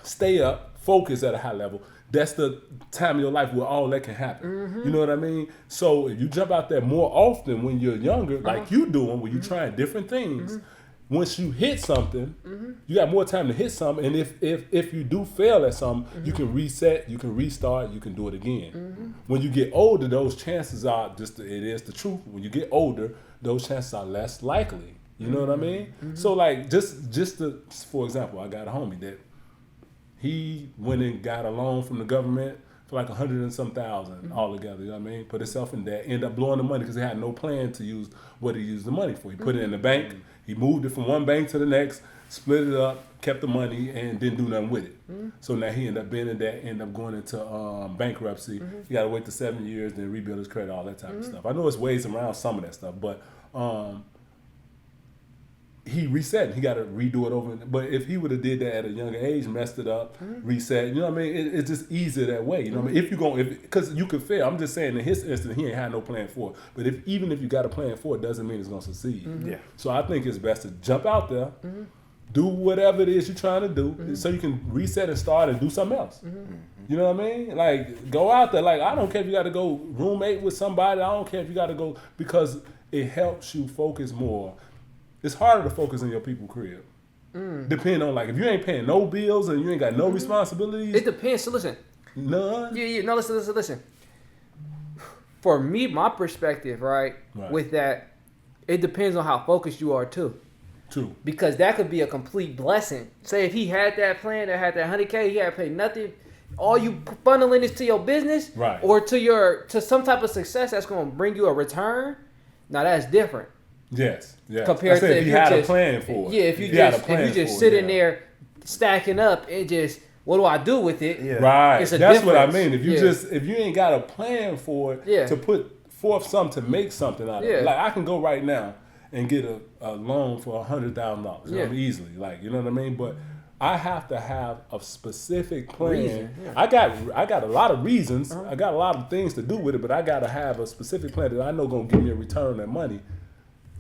stay up, focus at a high level, that's the time of your life where all that can happen. You know what I mean? So if you jump out there more often when you're younger, like you doing, when you're trying different things, once you hit something, you got more time to hit something. And if you do fail at something, you can reset, you can restart, you can do it again. When you get older, those chances are it is the truth. When you get older, those chances are less likely. You know what I mean? So like just for example, I got a homie that he went and got a loan from the government for like 100 and some thousand altogether. You know what I mean? Put himself in debt, ended up blowing the money because he had no plan to use what he used the money for. He put it in the bank. He moved it from one bank to the next, split it up, kept the money, and didn't do nothing with it. So now he ended up being in debt, ended up going into bankruptcy. He got to wait the 7 years, then rebuild his credit, all that type of stuff. I know it's ways around some of that stuff, but he reset. He got to redo it over. But if he would have did that at a younger age, messed it up, reset, you know what I mean? It's just easier that way. You know what I mean? If you go, because you could fail. I'm just saying in his instance, he ain't had no plan for it. But even if you got a plan for it, doesn't mean it's gonna succeed. Yeah. So I think it's best to jump out there, do whatever it is you're trying to do, so you can reset and start and do something else. You know what I mean? Like, go out there. Like, I don't care if you got to go roommate with somebody. I don't care if you got to go, because it helps you focus more. It's harder to focus on your people crib. Depending on, like, if you ain't paying no bills and you ain't got no responsibilities. It depends. So listen. None. Yeah. No, listen. For me, my perspective, right, with that, it depends on how focused you are too. True. Because that could be a complete blessing. Say if he had that plan that had that 100K, he had to pay nothing. All you funneling is to your business, right, or to some type of success that's going to bring you a return. Now that's different. Yes. Compared to if you had a plan for it. Yeah, if you just sitting there stacking up and just, what do I do with it? Yeah. Right. It's a That's difference. what I mean. If you ain't got a plan for it, to put forth something to make something out of it. Like, I can go right now and get a loan for $100,000. You know, easily. Like, you know what I mean? But I have to have a specific plan. I got a lot of reasons. I got a lot of things to do with it, but I got to have a specific plan that I know gonna give me a return on that money.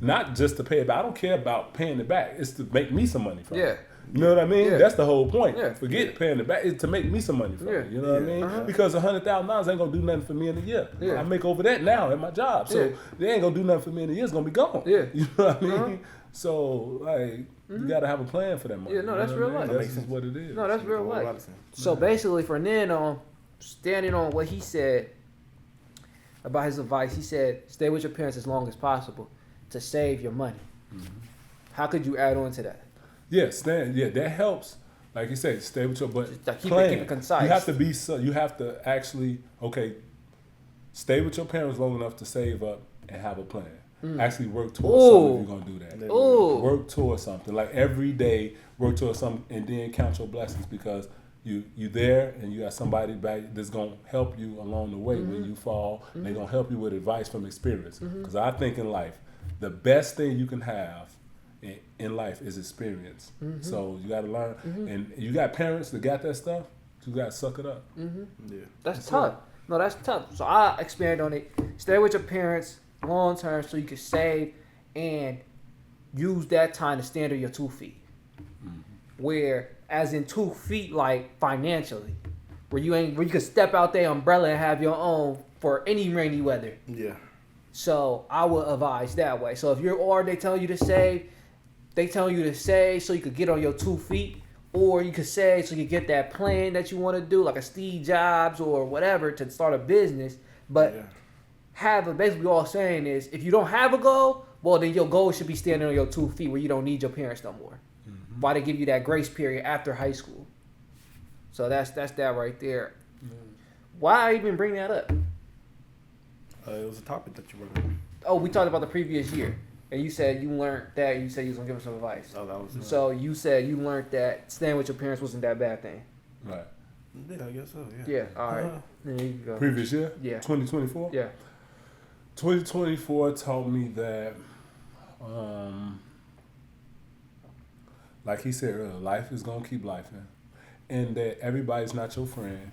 Not just to pay it back. I don't care about paying it back. It's to make me some money from it. You know what I mean? That's the whole point. Forget paying it back. It's to make me some money from it. You know what I mean? Because $100,000 ain't gonna do nothing for me in a year. I make over that now at my job. So they ain't gonna do nothing for me in a year. It's gonna be gone. You know what I mean? So, like, you gotta have a plan for that money. Yeah, no, that's real life. That's just what it is. No, that's real life. So basically, for Nano, standing on what he said about his advice, he said, stay with your parents as long as possible to save your money. How could you add on to that? That helps. Like you said, stay with your, but keep it concise. You have to actually, stay with your parents long enough to save up and have a plan. Actually work towards something if you're gonna do that. Work towards something. Like, every day, work towards something, and then count your blessings, because you there and you got somebody back that's gonna help you along the way when you fall. And they're gonna help you with advice from experience. Because I think in life, the best thing you can have in life is experience. So you got to learn, and you got parents that got that stuff. You got to suck it up. That's tough. No, that's tough. So I expand on it. Stay with your parents long term so you can save and use that time to stand on your 2 feet. Where, as in 2 feet, like financially, where you can step out there umbrella and have your own for any rainy weather. So I would advise that way. So if they tell you to save, so you could get on your 2 feet, or you could save so you get that plan that you want to do, like a Steve Jobs or whatever, to start a business. But basically all saying is, if you don't have a goal, well, then your goal should be standing on your 2 feet where you don't need your parents no more. Why they give you that grace period after high school. So that's that right there. Why I even bring that up? It was a topic that you brought up. Oh, we talked about the previous year, and you said you learned that. You said you was gonna give us some advice. Oh, that was it. So you said you learned that staying with your parents wasn't that bad thing. Right. Yeah, I guess so. Yeah. All right. There you go. Previous year. Yeah. 2024. Yeah. 2024 taught me that, like he said earlier, life is gonna keep lifing, and that everybody's not your friend.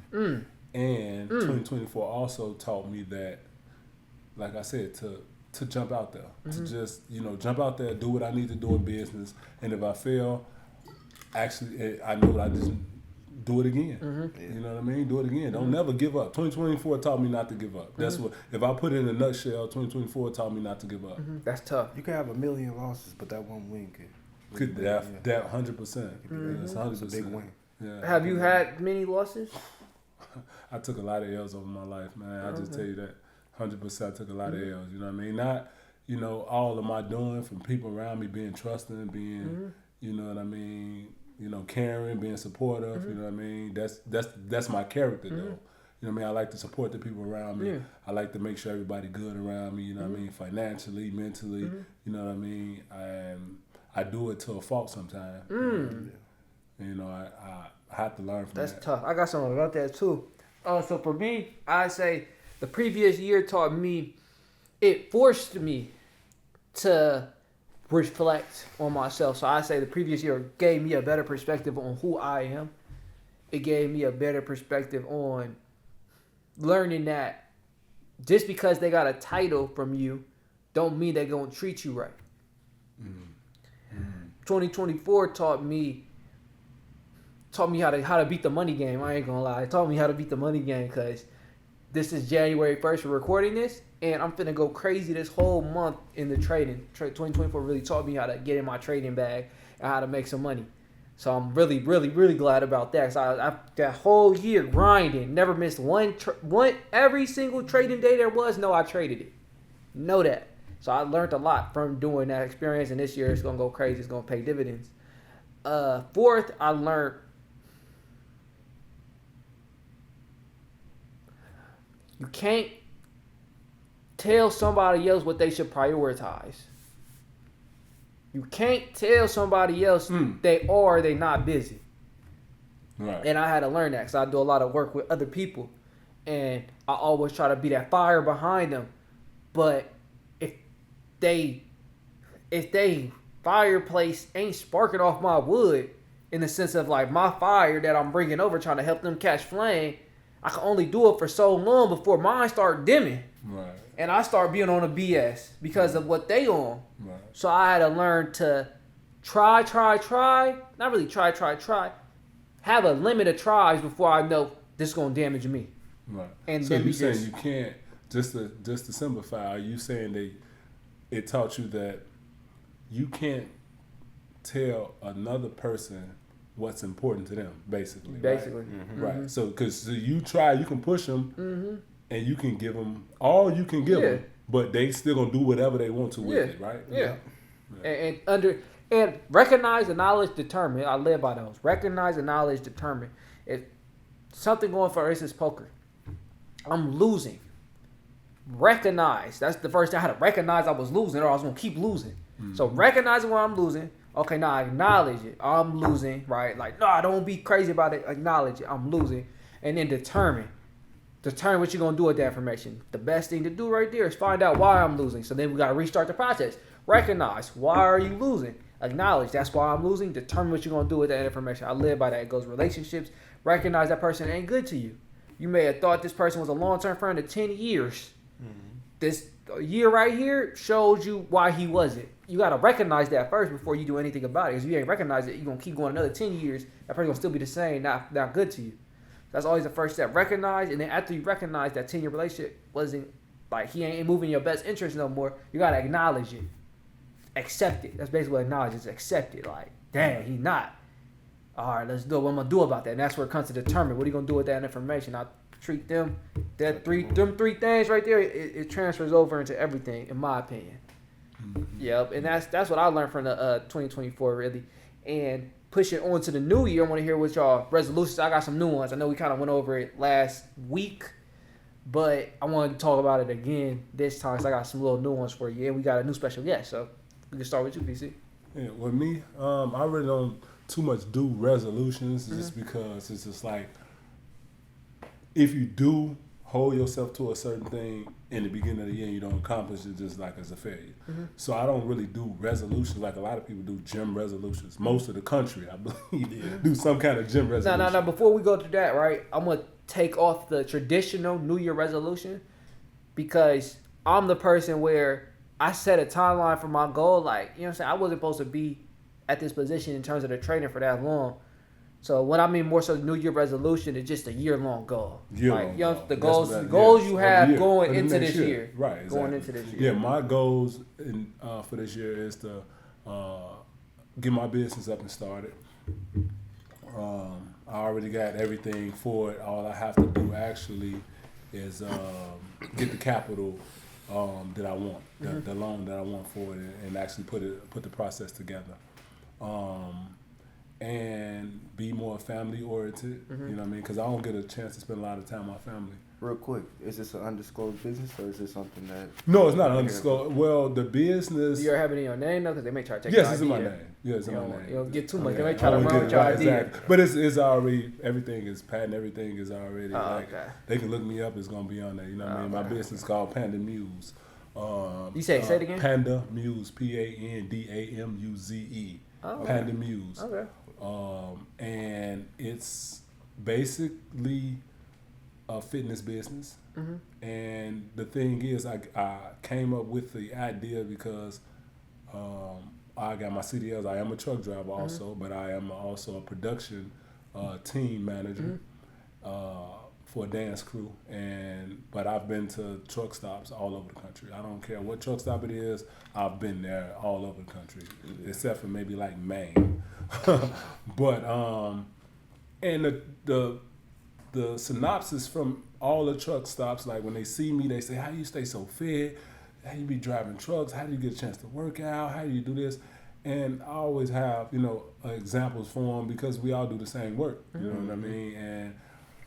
And 2024 also taught me that, like I said, to jump out there, to just, jump out there, do what I need to do in business, and if I fail, actually, I know I just do it again. You know what I mean? Do it again. Don't never give up. 2024 taught me not to give up. That's what, if I put it in a nutshell, 2024 taught me not to give up. That's tough. You can have a million losses, but that one win could that 100%. That's 100%. It's a big win. Yeah. Have you had many losses? I took a lot of L's over my life, man. I just tell you that. 100% I took a lot of L's. You know what I mean? Not, all of my doing from people around me being trusting, being, you know what I mean, caring, being supportive. You know what I mean? That's my character though. You know what I mean? I like to support the people around me. Yeah. I like to make sure everybody good around me. You know what I mean? Financially, mentally. You know what I mean? I do it to a fault sometimes. I have to learn from that. That's tough. I got something about that too. So for me, I say the previous year taught me, it forced me to reflect on myself. So I say the previous year gave me a better perspective on who I am. It gave me a better perspective on learning that just because they got a title from you don't mean they're going to treat you right. 2024 taught me how to beat the money game. I ain't gonna lie. It taught me how to beat the money game because this is January 1st for recording this, and I'm finna go crazy this whole month in the trading. 2024 really taught me how to get in my trading bag and how to make some money. So I'm really, really, really glad about that. So I that whole year grinding, never missed one every single trading day there was. No, I traded it. Know that. So I learned a lot from doing that experience, and this year it's gonna go crazy. It's gonna pay dividends. Fourth, I learned you can't tell somebody else what they should prioritize. You can't tell somebody else they not busy. Right. And I had to learn that because I do a lot of work with other people. And I always try to be that fire behind them. But if they fireplace ain't sparking off my wood, in the sense of like my fire that I'm bringing over trying to help them catch flame, I can only do it for so long before mine start dimming. Right. And I start being on a BS because of what they on. Right. So I had to learn to try. Not really try. Have a limit of tries before I know this is going to damage me. Right. And so you saying you can't, just to simplify, are you saying that it taught you that you can't tell another person what's important to them, basically. Right? Right. So, because you try, you can push them, and you can give them all you can give them, but they still gonna do whatever they want to with it, right? Yeah. And recognize, acknowledge, determine. I live by those. Recognize, acknowledge, determine. If something going, for instance, poker, I'm losing. Recognize. That's the first thing I had to recognize I was losing, or I was gonna keep losing. So recognizing where I'm losing. Okay, now I acknowledge it. I'm losing, right? Like, no, don't be crazy about it. Acknowledge it. I'm losing. And then determine what you're going to do with that information. The best thing to do right there is find out why I'm losing. So then we got to restart the process. Recognize, why are you losing? Acknowledge, that's why I'm losing. Determine what you're going to do with that information. I live by that. It goes relationships. Recognize that person ain't good to you. You may have thought this person was a long-term friend of 10 years. This year right here shows you why he wasn't. You got to recognize that first before you do anything about it. Because if you ain't recognize it, you're going to keep going another 10 years. That person going to still be the same, not good to you. That's always the first step. Recognize, and then after you recognize that 10-year relationship wasn't, like, he ain't moving your best interest no more, you got to acknowledge it. Accept it. That's basically what acknowledge is. Accept it. Like, dang, he not. All right, let's do what I'm going to do about that. And that's where it comes to determine what are you going to do with that information. I treat them three things right there, it transfers over into everything, in my opinion. Yep, and that's what I learned from the 2024 really. And pushing on to the new year, I want to hear what y'all resolutions. I got some new ones. I know we kind of went over it last week, but I wanted to talk about it again this time because I got some little new ones for you. And we got a new special guest, so we can start with you, PC. Yeah, with me, I really don't too much do resolutions just because it's just like, if you do hold yourself to a certain thing in the beginning of the year and you don't accomplish it, just like as a failure. So I don't really do resolutions like a lot of people do gym resolutions. Most of the country, I believe, do some kind of gym resolution. Now, before we go to that, right, I'm going to take off the traditional New Year resolution because I'm the person where I set a timeline for my goal. Like, you know what I'm saying? I wasn't supposed to be at this position in terms of the training for that long. So what I mean more so New Year resolution is just a year-long goal. The goals you have going into this year. Right, exactly. Going into this year. Yeah, my goals for this year is to get my business up and started. I already got everything for it. All I have to do actually is get the capital that I want, the loan that I want for it, and actually put the process together. and be more family oriented. You know what I mean? Because I don't get a chance to spend a lot of time with my family. Real quick, is this an undisclosed business or is this something that? No, it's not undisclosed. Well, the business. Do you ever have it in your name though? Because they may try to take Yes, your it's in my idea. name. Yeah, it's in my name. You don't get too much. Yeah, They may try to I run wouldn't with get your it, idea. exactly. But it's already, everything is patent, everything is already, Okay. they can look me up, it's going to be on there. You know what I mean? My business is called Panda Muse. You say it again? Panda Muse, PandaMuze. Oh, Panda Muse. Okay. And it's basically a fitness business. And the thing is, I came up with the idea because I got my CDLs. I am a truck driver also, but I am also a production team manager for a dance crew. But I've been to truck stops all over the country. I don't care what truck stop it is. I've been there all over the country, except for maybe like Maine. But and the synopsis from all the truck stops, like when they see me, they say, "How do you stay so fit? How do you be driving trucks? How do you get a chance to work out? How do you do this?" And I always have, examples for them because we all do the same work. You know what I mean? And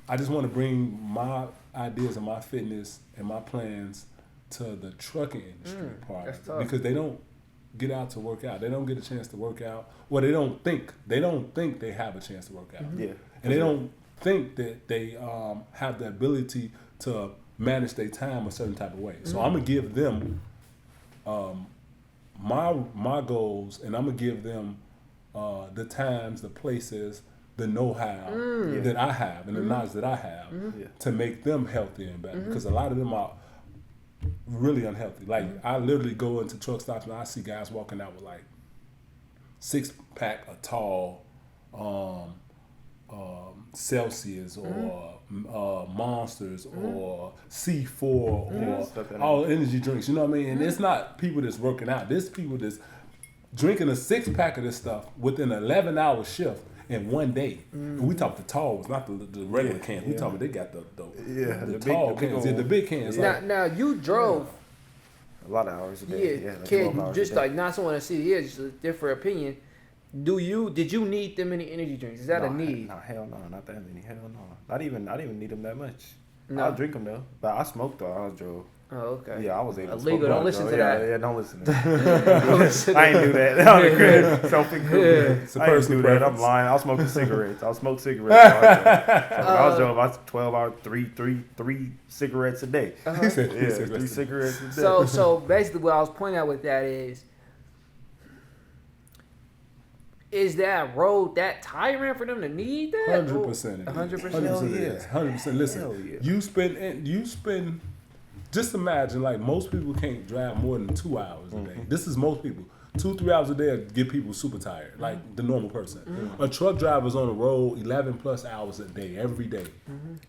I just want to bring my ideas and my fitness and my plans to the trucking industry part because they don't get out to work out. They don't get a chance to work out. Well, they don't think they have a chance to work out. Yeah. And they don't think that they have the ability to manage their time a certain type of way. So I'm gonna give them my goals, and I'm gonna give them the times, the places, the know-how that I have, and the knowledge that I have to make them healthy and better. Because a lot of them are really unhealthy. Like I literally go into truck stops and I see guys walking out with like 6-pack of tall Celsius or Monsters or C4 or all energy drinks. You know what I mean? And it's not people that's working out. This people that's drinking a 6-pack of this stuff within an 11-hour shift in one day. And we talk the tall ones, not the regular cans. We talking they got the tall cans, the big cans. Now you drove a lot of hours a day. Yeah, like kid, 12 hours just a day. like not someone to see here, just a different opinion. Did you need them many energy drinks? Is that a need? No, hell no, not that many. Hell no. I didn't even need them that much. No. I'll drink them though, but I smoked though. I drove. Oh, okay. Yeah, I was able to Illegal, smoke. don't listen to that. Yeah, don't listen to that. I ain't do that. On the crib, self-incriminate. It's a I ain't personal do that. I'm preference. lying. I'll smoke cigarettes. I'll smoke cigarettes. I was drove. I was 12 hours, three cigarettes a day. He said Yeah, 3 cigarettes a day. So basically, what I was pointing out with that is that road that tiring for them to need that? 100%. 100%. 100%. Listen, Hell yeah. you spend. Just imagine, like most people can't drive more than 2 hours a day. This is most people. 2-3 hours a day get people super tired, like the normal person. A truck driver's on the road 11 plus hours a day, every day,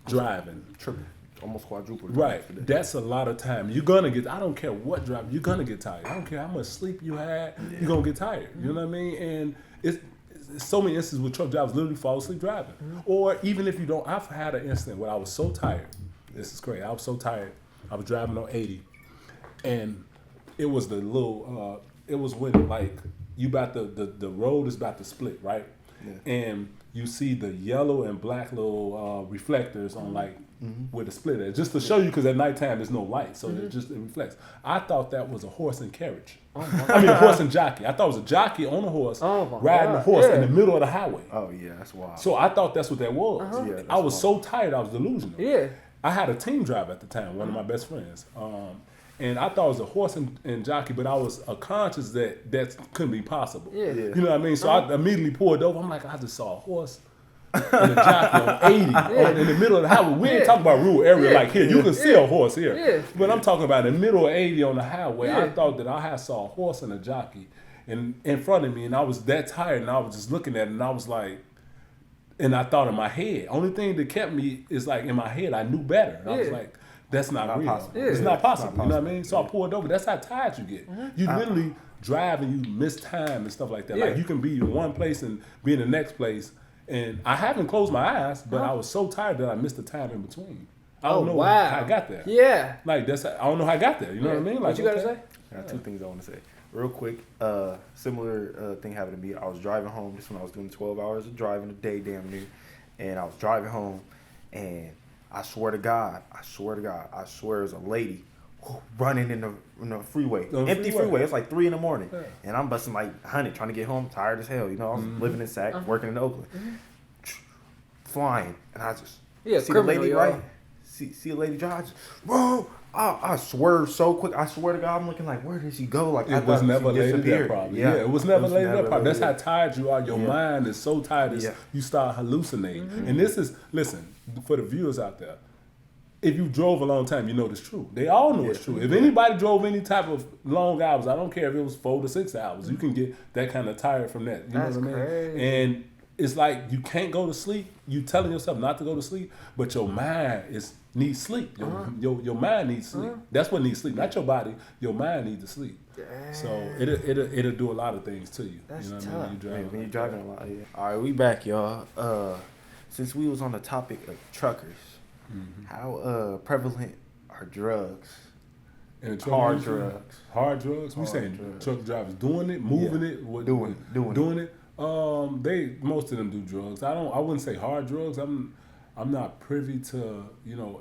driving. Triple, almost quadruple. Right. That's a lot of time. You're going to get, I don't care what drive, you're going to get tired. I don't care how much sleep you had, you're going to get tired. You know what I mean? And it's so many instances where truck drivers literally fall asleep driving. Or even if you don't, I've had an incident where I was so tired. This is crazy. I was so tired. I was driving on 80, and it was the little. It was when like you about the road is about to split, right? Yeah. And you see the yellow and black little reflectors on like where the split is, just to show you because at nighttime there's no light, so it reflects. I thought that was a horse and carriage. A horse and jockey. I thought it was a jockey on a horse riding a horse in the middle of the highway. Oh yeah, that's wild. So I thought that's what that was. Yeah, I was so tired, I was delusional. Yeah. I had a team driver at the time, one of my best friends. And I thought it was a horse and jockey, but I was conscious that couldn't be possible. Yeah. You know what I mean? So I immediately pulled over. I'm like, I just saw a horse and a jockey on 80 in the middle of the highway. We ain't talking about rural area like here. You can see a horse here. Yeah. But I'm talking about in the middle of 80 on the highway. I thought that I saw a horse and a jockey in front of me, and I was that tired, and I was just looking at it, and I was like, and I thought in my head, only thing that kept me is like in my head, I knew better. And I was like, that's not real. Possible. It's not possible. You know what I mean? So I pulled over. That's how tired you get. You literally drive and you miss time and stuff like that. Like you can be in one place and be in the next place. And I haven't closed my eyes, but I was so tired that I missed the time in between. I don't know how I got there. Yeah. Like I don't know how I got there. You know what I mean? Like, What you gotta say? I got 2 things I want to say. Real quick, similar thing happened to me. I was driving home. This when I was doing 12 hours of driving a day, damn near. And I was driving home, and I swear to God, I swear there's a lady running in the freeway, empty freeway. It's like 3 a.m, yeah. And I'm busting like 100 trying to get home, tired as hell. You know, I was living in Sac, working in Oakland, flying, and I just see the lady right. See a lady drive. Whoa! I swerved so quick. I swear to God, I'm looking like, where did she go? Like it was never laid that problem. Yeah, it was never laid that problem. That's how tired you are. Your mind is so tired, you start hallucinating. And this is, listen, for the viewers out there, if you drove a long time, you know it's true. They all know it's true. If anybody drove any type of long hours, I don't care if it was 4 to 6 hours, you can get that kind of tired from that. You know what I mean? Crazy. And it's like you can't go to sleep. You telling yourself not to go to sleep, but your mind needs sleep. Your mind needs sleep. That's what needs sleep. Not your body. Your mind needs to sleep. Damn. So it'll do a lot of things to you. That's you know tough. What I mean? When you're driving a lot. Yeah. All right, we back, y'all. Since we was on the topic of truckers, how prevalent are drugs? And hard drugs. Hard drugs. We saying drugs. Truck drivers doing it, moving it, doing it. Most of them do drugs. I wouldn't say hard drugs. I'm not privy to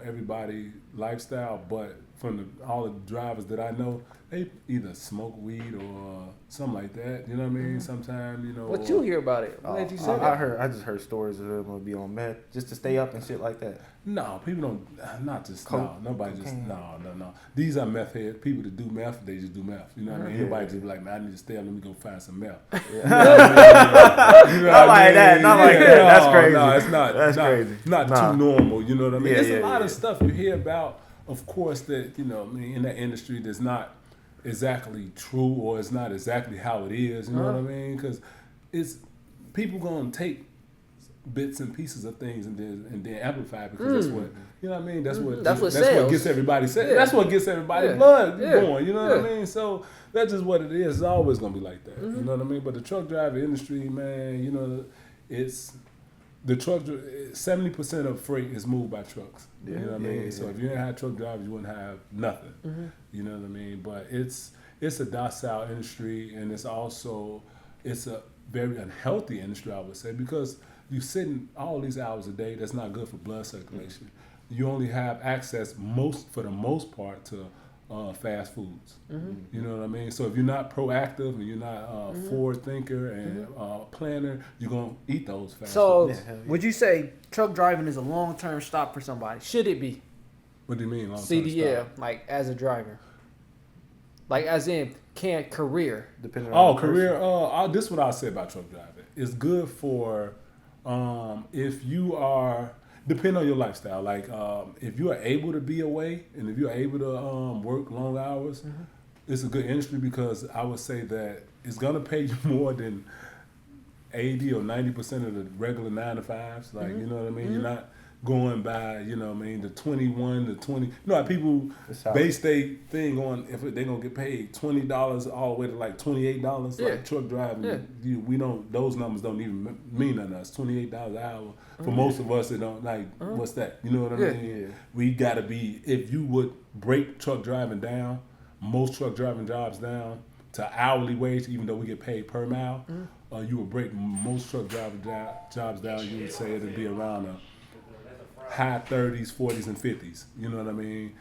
everybody lifestyle, but from all the drivers that I know, they either smoke weed or something like that. You know what I mean? Sometimes What you hear about it? What did you say? I just heard stories of them be on meth just to stay up and shit like that. No, people don't. Not just nobody just no. These are meth heads. People that do meth, they just do meth. You know what I mean? Anybody just be like, man, I need to stay up. Let me go find some meth. You know not like that. Not like that. That's crazy. No, it's not. That's crazy. Not too normal. You know what I mean? There's a lot of stuff you hear about. Of course, that in that industry, that's not exactly true, or it's not exactly how it is. You know what I mean? Because it's people gonna take bits and pieces of things and then amplify it, because that's what what I mean. That's what gets everybody said. Yeah. That's what gets everybody blood going. You know what I mean? So that's just what it is. It's always gonna be like that. You know what I mean? But the truck driver industry, man, it's the truck. 70% of freight is moved by trucks. You know what I mean? So if you didn't have truck drivers, you wouldn't have nothing. You know what I mean? But it's a docile industry, and it's a very unhealthy industry, I would say, because you sitting all these hours a day. That's not good for blood circulation. You only have access for the most part to fast foods. You know what I mean? So if you're not proactive and you're not a forward thinker and planner, you're gonna eat those fast foods. So would you say truck driving is a long-term stop for somebody? Should it be? What do you mean long-term CDL, stop? Like as a driver, like as in career. Depending on career. This is what I'll say about truck driving. It's good for if you are. Depending on your lifestyle, like if you are able to be away and if you're able to work long hours, it's a good industry, because I would say that it's gonna pay you more than 80 or 90% of the regular 9 to 5s. Like you know what I mean. You're not going by the 21 to 20. You know how people base their thing on if they're gonna get paid $20 all the way to like $28. Like truck driving, we don't. Those numbers don't even mean nothing to us. $28 an hour. For most of us, it don't what's that? You know what I mean? Yeah. We gotta be, if you would break truck driving down, most truck driving jobs down to hourly wage, even though we get paid per mile, you would break most truck driving jobs down, you would say it'd be around a high 30s, 40s, and 50s. You know what I mean?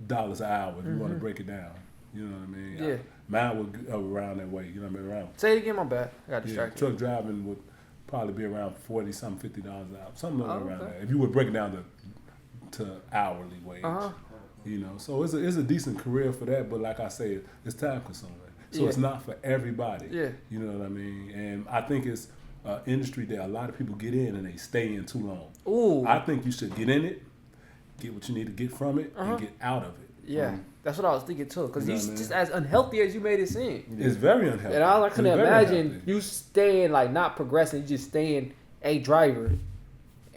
Dollars an hour if you want to break it down. You know what I mean? Yeah. Mine would go around that way. You know what I mean? Around. Say it again, my bad. I got distracted. Truck driving would probably be around $40-something, $50 an hour, something around that. If you would break it down to hourly wage, so it's a decent career for that. But like I said, it's time consuming, so it's not for everybody. Yeah, you know what I mean. And I think it's an industry that a lot of people get in and they stay in too long. Ooh, I think you should get in it, get what you need to get from it, and get out of it. Yeah. That's what I was thinking too, because he's just as unhealthy as you made it seem. It's very unhealthy. And I couldn't imagine you staying not progressing, you just staying a driver.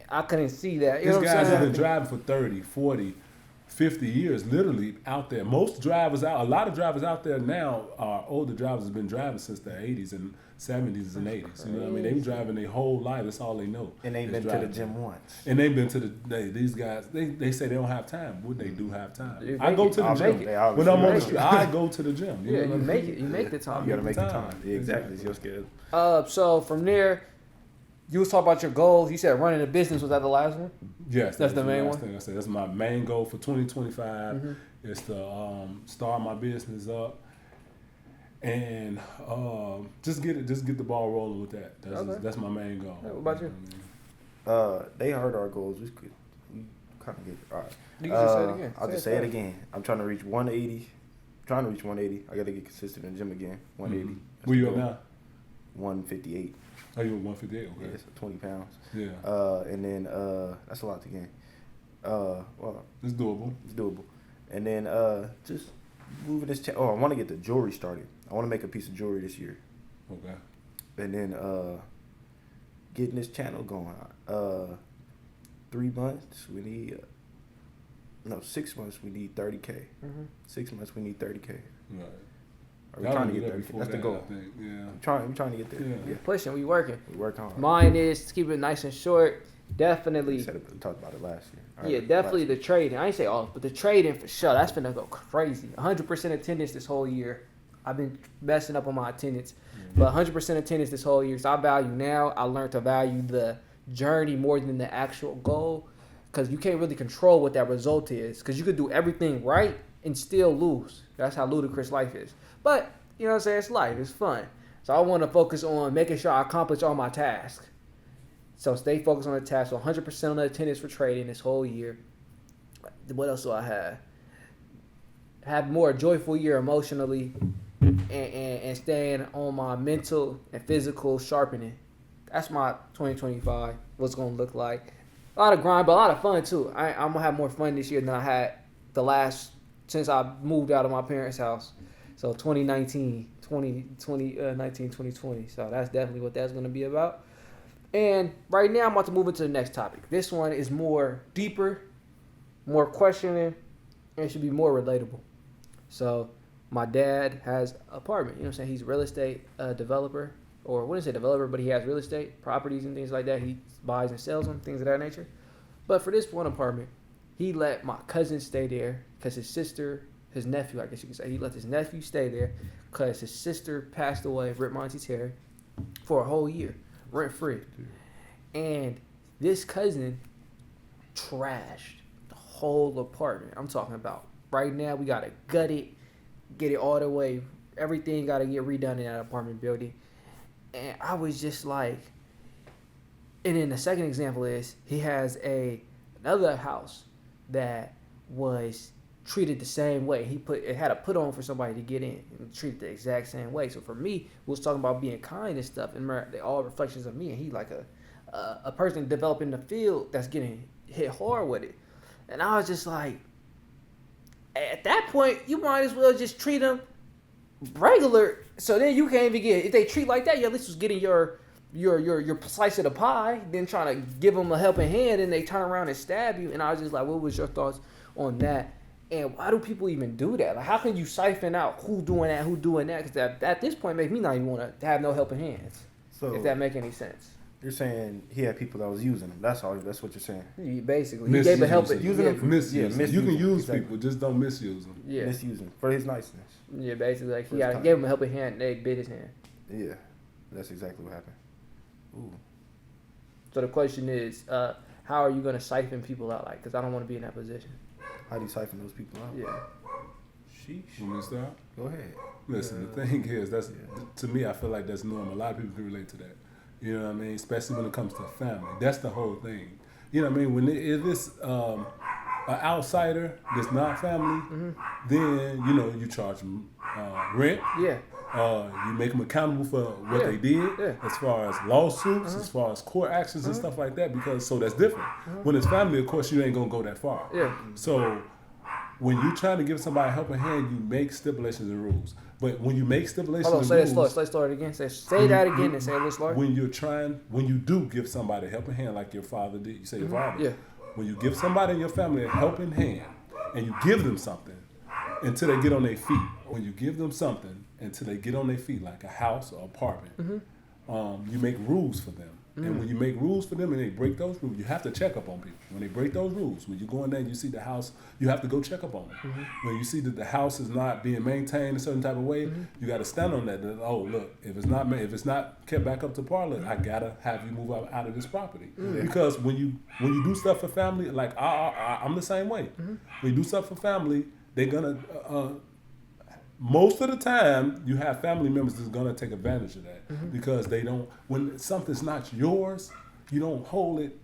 I couldn't see that. These guys have been driving for 30, 40, 50 years, literally out there. Most drivers a lot of drivers out there now are older drivers have been driving since the 80s and 70s and 80s. You know what I mean? They've been driving their whole life. That's all they know. And they've been driving. to the gym once. And they've been to these guys, they say they don't have time. But they do have time. You I go to the gym. When I'm on the street, I go to the gym. You know what I mean? You make the time. You gotta make the time. Yeah, exactly. It's your schedule. So from there, you was talking about your goals. You said running a business. Was that the last one? Yes, that's the main last one. Thing I said that's my main goal for 2025 is to start my business up and just get the ball rolling with that. That's my main goal. What about you? They heard our goals. We kind of get all right. You can just say it again. I'll just say it again. I'm trying to reach 180. Trying to reach 180. I got to get consistent in the gym again. 180. Where you at now? 158. Oh, you at 158? Okay. Yeah, so 20 pounds. Yeah. And then that's a lot to gain. Well, it's doable. It's doable. And then just moving this. I want to get the jewelry started. I want to make a piece of jewelry this year. Okay. And then getting this channel going. 3 months we need. 6 months we need 30K. 6 months we need 30K. Right. We're trying to get 30K. That's the goal. I think. Yeah. I'm trying to get there. Yeah. Pushing, we working. We work hard. Mine is to keep it nice and short. Definitely. We talked about it last year. Yeah, definitely the trading. I ain't say all, but the trading for sure. That's gonna go crazy. 100% attendance this whole year. I've been messing up on my attendance, but 100% attendance this whole year. So I value now. I learned to value the journey more than the actual goal, because you can't really control what that result is. Because you could do everything right and still lose. That's how ludicrous life is. But you know what I'm saying? It's life. It's fun. So I want to focus on making sure I accomplish all my tasks. So stay focused on the task. So 100% on the attendance for trading this whole year. What else do I have? Have more joyful year emotionally, and staying on my mental and physical sharpening. That's my 2025. What's gonna look like? A lot of grind, but a lot of fun too. I'm gonna have more fun this year than I had since I moved out of my parents' house. So 2019. So that's definitely what that's gonna be about. And right now, I'm about to move into the next topic. This one is more deeper, more questioning, and it should be more relatable. So, my dad has an apartment. You know what I'm saying? He's a real estate developer, or I wouldn't say developer, but he has real estate properties and things like that. He buys and sells them, things of that nature. But for this one apartment, he let my cousin stay there because his nephew, I guess you could say, he let his nephew stay there because his sister passed away, Rip Monty Terry, for a whole year. Rent free. And this cousin trashed the whole apartment. I'm talking about right now we gotta gut it, get it all the way. Everything gotta get redone in that apartment building. And I was just like, and then the second example is he has another house that was treated the same way. It had a put on for somebody to get in and treated the exact same way. So for me, we was talking about being kind and stuff, and they all reflections of me. And he like a person developing the field that's getting hit hard with it. And I was just like, at that point, you might as well just treat them regular. So then you can't even get, if they treat like that, you at least was getting your slice of the pie. Then trying to give them a helping hand, and they turn around and stab you. And I was just like, what was your thoughts on that? And why do people even do that? Like, how can you siphon out who doing that? Because at this point, make me not even want to have no helping hands. So, if that make any sense. You're saying he had people that was using him. That's all. That's what you're saying. Basically, he gave a helping. Using them. Misuse. You can use people, just don't misuse them. Yeah. Misuse them for his niceness. Yeah, basically, like he gave him a helping hand, and they bit his hand. Yeah, that's exactly what happened. Ooh. So the question is, how are you gonna siphon people out? Like, because I don't want to be in that position. How do you siphon those people out? Yeah. Sheesh. Want me to start? Go ahead. Listen, the thing is, to me, I feel like that's normal. A lot of people can relate to that. You know what I mean? Especially when it comes to family. That's the whole thing. You know what I mean? When if it's an outsider that's not family, then, you charge them rent. Yeah. You make them accountable for what they did, as far as lawsuits, as far as court actions and stuff like that, because that's different. When it's family, of course, you ain't gonna go that far. Yeah. So when you trying to give somebody a helping hand, you make stipulations and rules. But when you make stipulations and rules, let's start it again. Say that again and say it a little slower. When you do give somebody a helping hand, like your father did, you say your father. Yeah. When you give somebody in your family a helping hand, and you give them something until they get on their feet. When you give them something until they get on their feet, like a house or apartment, you make rules for them. And when you make rules for them and they break those rules, you have to check up on people. When they break those rules, when you go in there and you see the house, you have to go check up on them. When you see that the house is not being maintained a certain type of way, you got to stand on that. Oh, look, if it's not kept back up to par, look, I gotta have you move out of this property. Because when you do stuff for family, like I'm the same way. When you do stuff for family, they're gonna. Most of the time, you have family members that's gonna take advantage of that because they don't. When something's not yours, you don't hold it.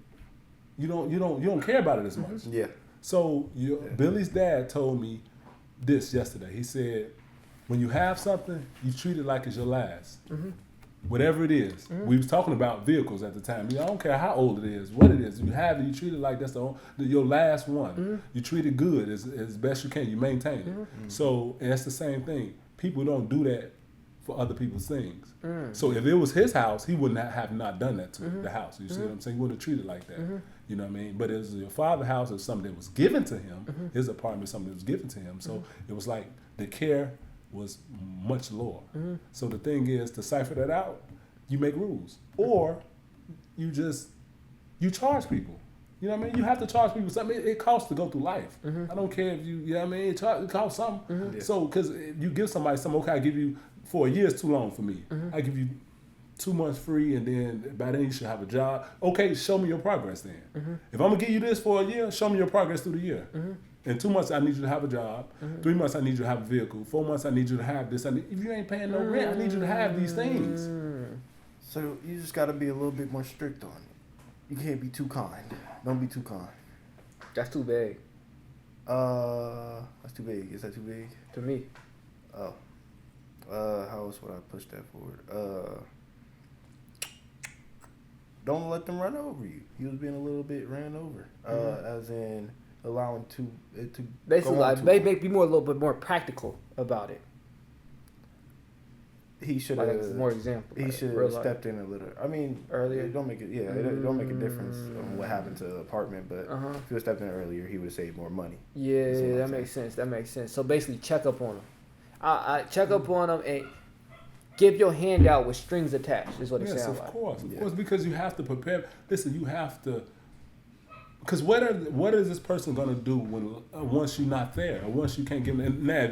You don't care about it as much. Yeah. So Billy's dad told me this yesterday. He said, when you have something, you treat it like it's your last. Whatever it is. We was talking about vehicles at the time. I don't care how old it is, what it is. You have it, you treat it like that's your last one. You treat it good as best you can. You maintain it. So and that's the same thing. People don't do that for other people's things. So if it was his house, he wouldn't have not done that to the house. You see what I'm saying? He wouldn't have treated it like that. You know what I mean? But it was your father's house. It was something that was given to him. His apartment, something that was given to him. So it was like the care was much lower. So the thing is, to cipher that out, you make rules. Or you charge people. You know what I mean? You have to charge people something. It costs to go through life. I don't care if you know what I mean? It costs something. Yeah. So, because you give somebody something, okay, I give you, for a year is too long for me. I give you 2 months free, and then by then you should have a job. Okay, show me your progress then. If I'm going to give you this for a year, show me your progress through the year. In 2 months, I need you to have a job. 3 months, I need you to have a vehicle. 4 months, I need you to have this. If you ain't paying no rent, I need you to have these things. So you just got to be a little bit more strict on it. You can't be too kind. Don't be too kind. That's too big That's too big. Is that too big? to me. Oh. How else would I push that forward? Don't let them run over you. He was being a little bit ran over. As in allowing it to Basically, go on like, too maybe be a little bit more practical about it. He should Like have more example. He like should real have life. stepped in a little. I mean, Earlier? It don't make it. Yeah, it don't make a difference on what happened to the apartment. But if he would stepped in earlier, he would have saved more money. Yeah, That's what I'm that saying. makes sense. That makes sense. So basically, check up on them. I check up on them and give your hand out with strings attached. Is what it Yes, sounds of like. course, Yeah. because you have to prepare. Listen, you have to. Because what is this person gonna do when once you're not there, or once you can't give them? And now,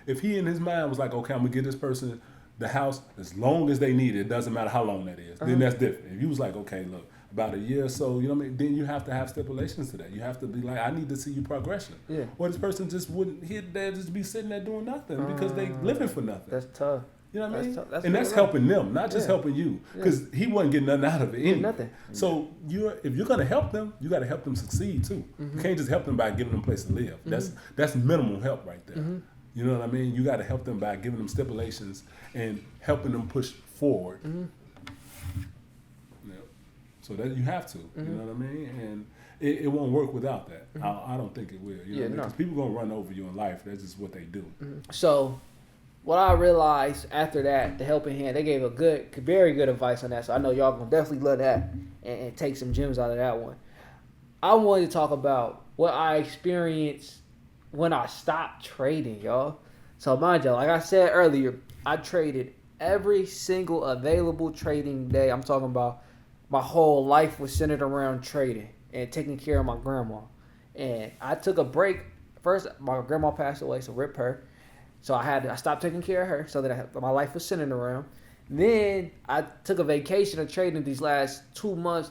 if he in his mind was like, okay, I'm gonna give this person the house as long as they need it, it doesn't matter how long that is, then that's different. If you was like, okay, look, about a year or so, you know what I mean, then you have to have stipulations to that. You have to be like, I need to see you progression. Yeah. Or this person just wouldn't hit there, just be sitting there doing nothing because they living for nothing. That's tough. You know what I mean? That's tough. That's and real that's life. helping them, not just helping you, because he wasn't getting nothing out of it anyway. Nothing. So if you're gonna help them, you got to help them succeed too. You can't just help them by giving them a place to live. That's minimum help right there. You know what I mean? You got to help them by giving them stipulations and helping them push forward. Yeah. So that you have to. You know what I mean? And it won't work without that. I don't think it will. You know what I mean? 'Cause people gonna run over you in life. That's just what they do. So, what I realized after that, the helping hand, they gave very good advice on that. So I know y'all gonna definitely love that and take some gems out of that one. I wanted to talk about what I experienced when I stopped trading, y'all. So mind you, like I said earlier, I traded every single available trading day. I'm talking about my whole life was centered around trading and taking care of my grandma. And I took a break. First, my grandma passed away, so rip her. So I stopped taking care of her so that my life was centered around. Then I took a vacation of trading these last 2 months,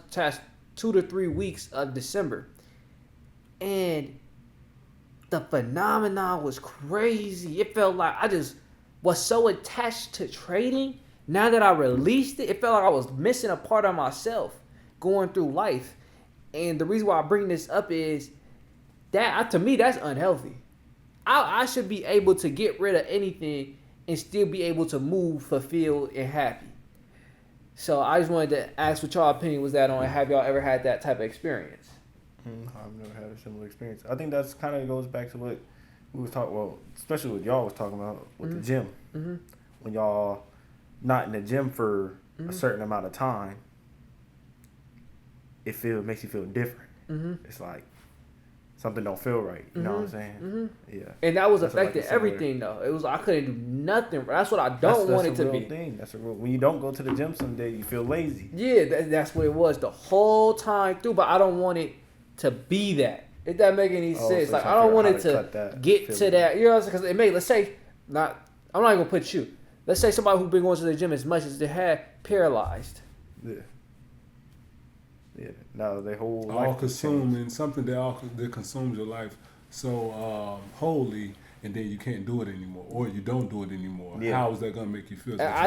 2 to 3 weeks of December. And the phenomenon was crazy. It felt like I just was so attached to trading. Now that I released it, it felt like I was missing a part of myself going through life. And the reason why I bring this up is that, to me, that's unhealthy. I should be able to get rid of anything and still be able to move, fulfilled, and happy. So I just wanted to ask what y'all opinion was that on. Have y'all ever had that type of experience? I've never had a similar experience. I think that's kind of goes back to what we was talking. Well, especially what y'all was talking about with the gym. When y'all not in the gym for a certain amount of time, it makes you feel different. It's like something don't feel right. You know what I'm saying? Yeah. And that was That's affecting like everything though. It was I couldn't do nothing. That's what I don't want it to be. Thing. That's a real. When you don't go to the gym some day, you feel lazy. Yeah, that's what it was the whole time through. But I don't want it to be that. If that make any sense, so like I don't want it to get to feeling. that. You know what I'm saying? Because it may. Let's say not. I'm not even gonna put you. Let's say somebody who's been going to the gym as much as they had paralyzed. Yeah. Yeah. No, they whole all life consuming something that consumes your life so wholly, and then you can't do it anymore, or you don't do it anymore. Yeah. How is that gonna make you feel? I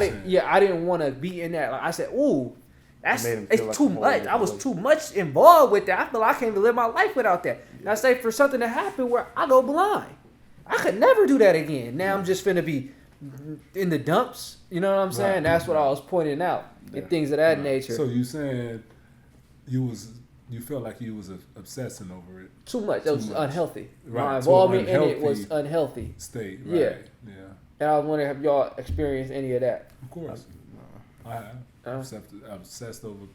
didn't want to be in that. Like I said, ooh, it's like too much. I was too much involved with that. I feel like I can't even live my life without that. Yeah. And I say for something to happen where I go blind, I could never do that again. Now I'm just finna be in the dumps. You know what I'm saying? Right. That's what I was pointing out. Yeah. And things of that nature. So you saying you felt like you was obsessing over it too much. It was unhealthy. Right. My involvement in it was unhealthy. State. Right. Yeah. And I was wondering, have y'all experienced any of that? Of course. I have. I've obsessed over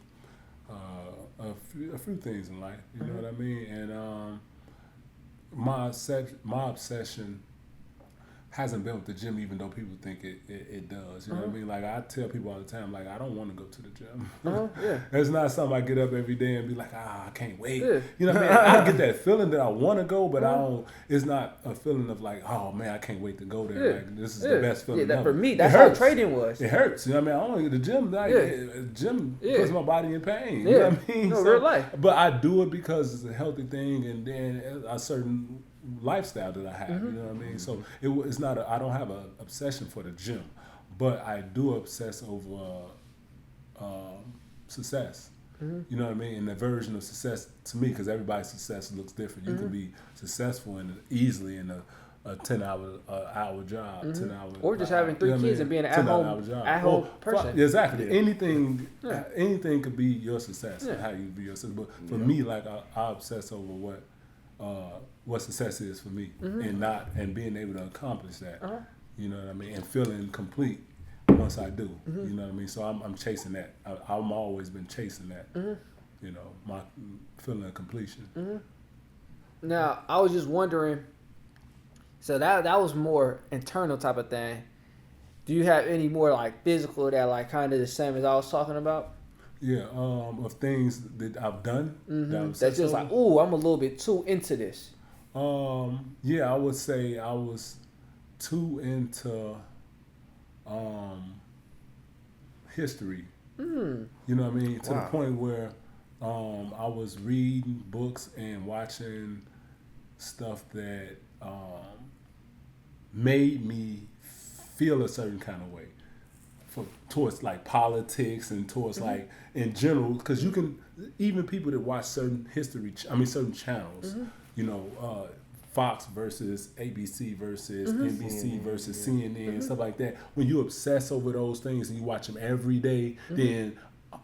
a few things in life. You know what I mean? And my obsession hasn't been with the gym, even though people think it does. You know what I mean? Like I tell people all the time, like I don't want to go to the gym. Yeah. It's not something I get up every day and be like, I can't wait. Yeah. You know what I mean? I get that feeling that I want to go, but I don't. It's not a feeling of like, oh man, I can't wait to go there. Yeah. Like this is the best feeling. Yeah, ever. For me, that's how trading was. It hurts. You know what I mean? I only the gym. Like gym puts my body in pain. Yeah. You know what I mean? No, real life. But I do it because it's a healthy thing, and then a certain lifestyle that I have, you know what I mean? So it's not I don't have an obsession for the gym, but I do obsess over success. You know what I mean? And the version of success to me, because everybody's success looks different. You can be successful easily in a 10-hour job, 10 hours, or just having 3 kids and being an at-home person. Exactly. Yeah. Anything could be your success and how you be yourself. But for me, like I obsess over what success is for me, and being able to accomplish that. You know what I mean? And feeling complete once I do. You know what I mean? So I'm chasing that. I'm always been chasing that. You know, my feeling of completion. Now I was just wondering. So that was more internal type of thing. Do you have any more like physical that like kind of the same as I was talking about? Yeah, of things that I've done. That's just like, ooh, I'm a little bit too into this. Yeah, I would say I was too into history. You know what I mean? To the point where I was reading books and watching stuff that made me feel a certain kind of way towards like politics and towards like in general, because you can, even people that watch certain channels, you know, Fox versus ABC versus NBC versus CNN, stuff like that. When you obsess over those things and you watch them every day, then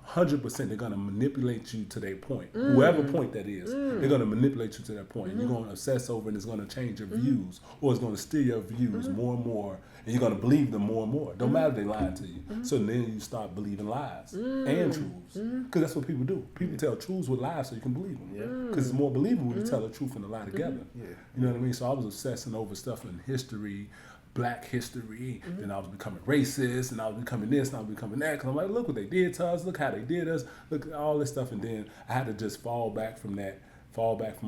100% they're gonna manipulate you to their point. Whoever point that is, they're gonna manipulate you to that point. And you're gonna obsess over, and it's gonna change your views, or it's gonna steer your views more and more, and you're gonna believe them more and more. Don't matter if they lying to you. So then you start believing lies and truths, because that's what people do. People tell truths with lies so you can believe them. Because it's more believable when you tell the truth and the lie together. You know what I mean? So I was obsessing over stuff in history, Black history, and I was becoming racist, and I was becoming this, and I was becoming that, because I'm like, look what they did to us, look how they did us, look at all this stuff, and then I had to just fall back from a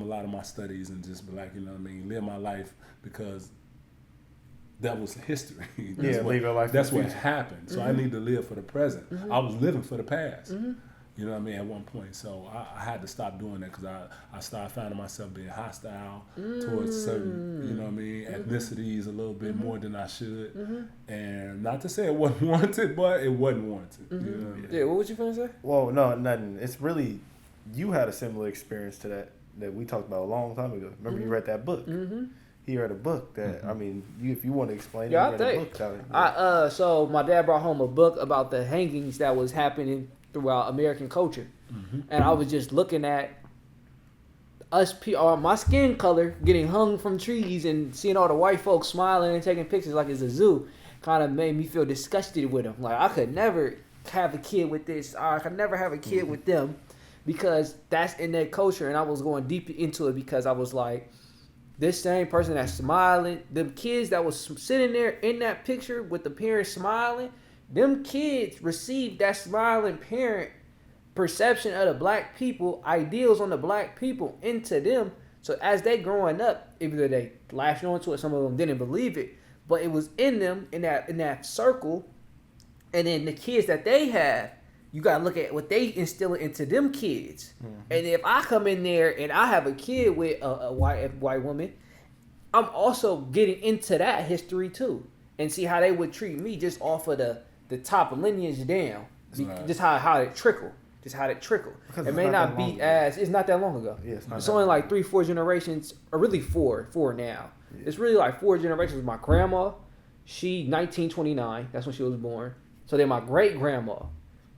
lot of my studies, and just be like, you know what I mean, live my life, because that was history. Live your life. That's what happened. So I need to live for the present. I was living for the past. You know what I mean? At one point, so I had to stop doing that, because I started finding myself being hostile towards certain, you know what I mean, ethnicities a little bit more than I should, and not to say it wasn't warranted, but it wasn't warranted. You know what I mean? Yeah, what was you gonna say? Well, no, nothing. It's really, you had a similar experience to that we talked about a long time ago. Remember you read that book? He read a book that I mean, if you want to explain, yeah, I'll tell you. So my dad brought home a book about the hangings that was happening throughout American culture, and I was just looking at my skin color getting hung from trees and seeing all the white folks smiling and taking pictures like it's a zoo, kind of made me feel disgusted with them. Like I could never have a kid with this. I could never have a kid with them. because that's in their culture, and I was going deep into it because I was like, this same person that's smiling, them kids that was sitting there in that picture with the parents smiling, them kids received that smiling parent perception of the black people, ideals on the black people into them. So as they growing up, either they latched onto it, some of them didn't believe it, but it was in them in that circle. And then the kids that they have, you gotta look at what they instill into them kids. Mm-hmm. And if I come in there and I have a kid with a white woman, I'm also getting into that history too, and see how they would treat me just off of the top lineage down, right. Just how it trickle. Just how it trickle. Because it may not be as it's not that long ago. Yeah, it's only like 3-4 generations, or really four now. Yeah. It's really like 4 generations. My grandma, she 1929. That's when she was born. So then my great grandma,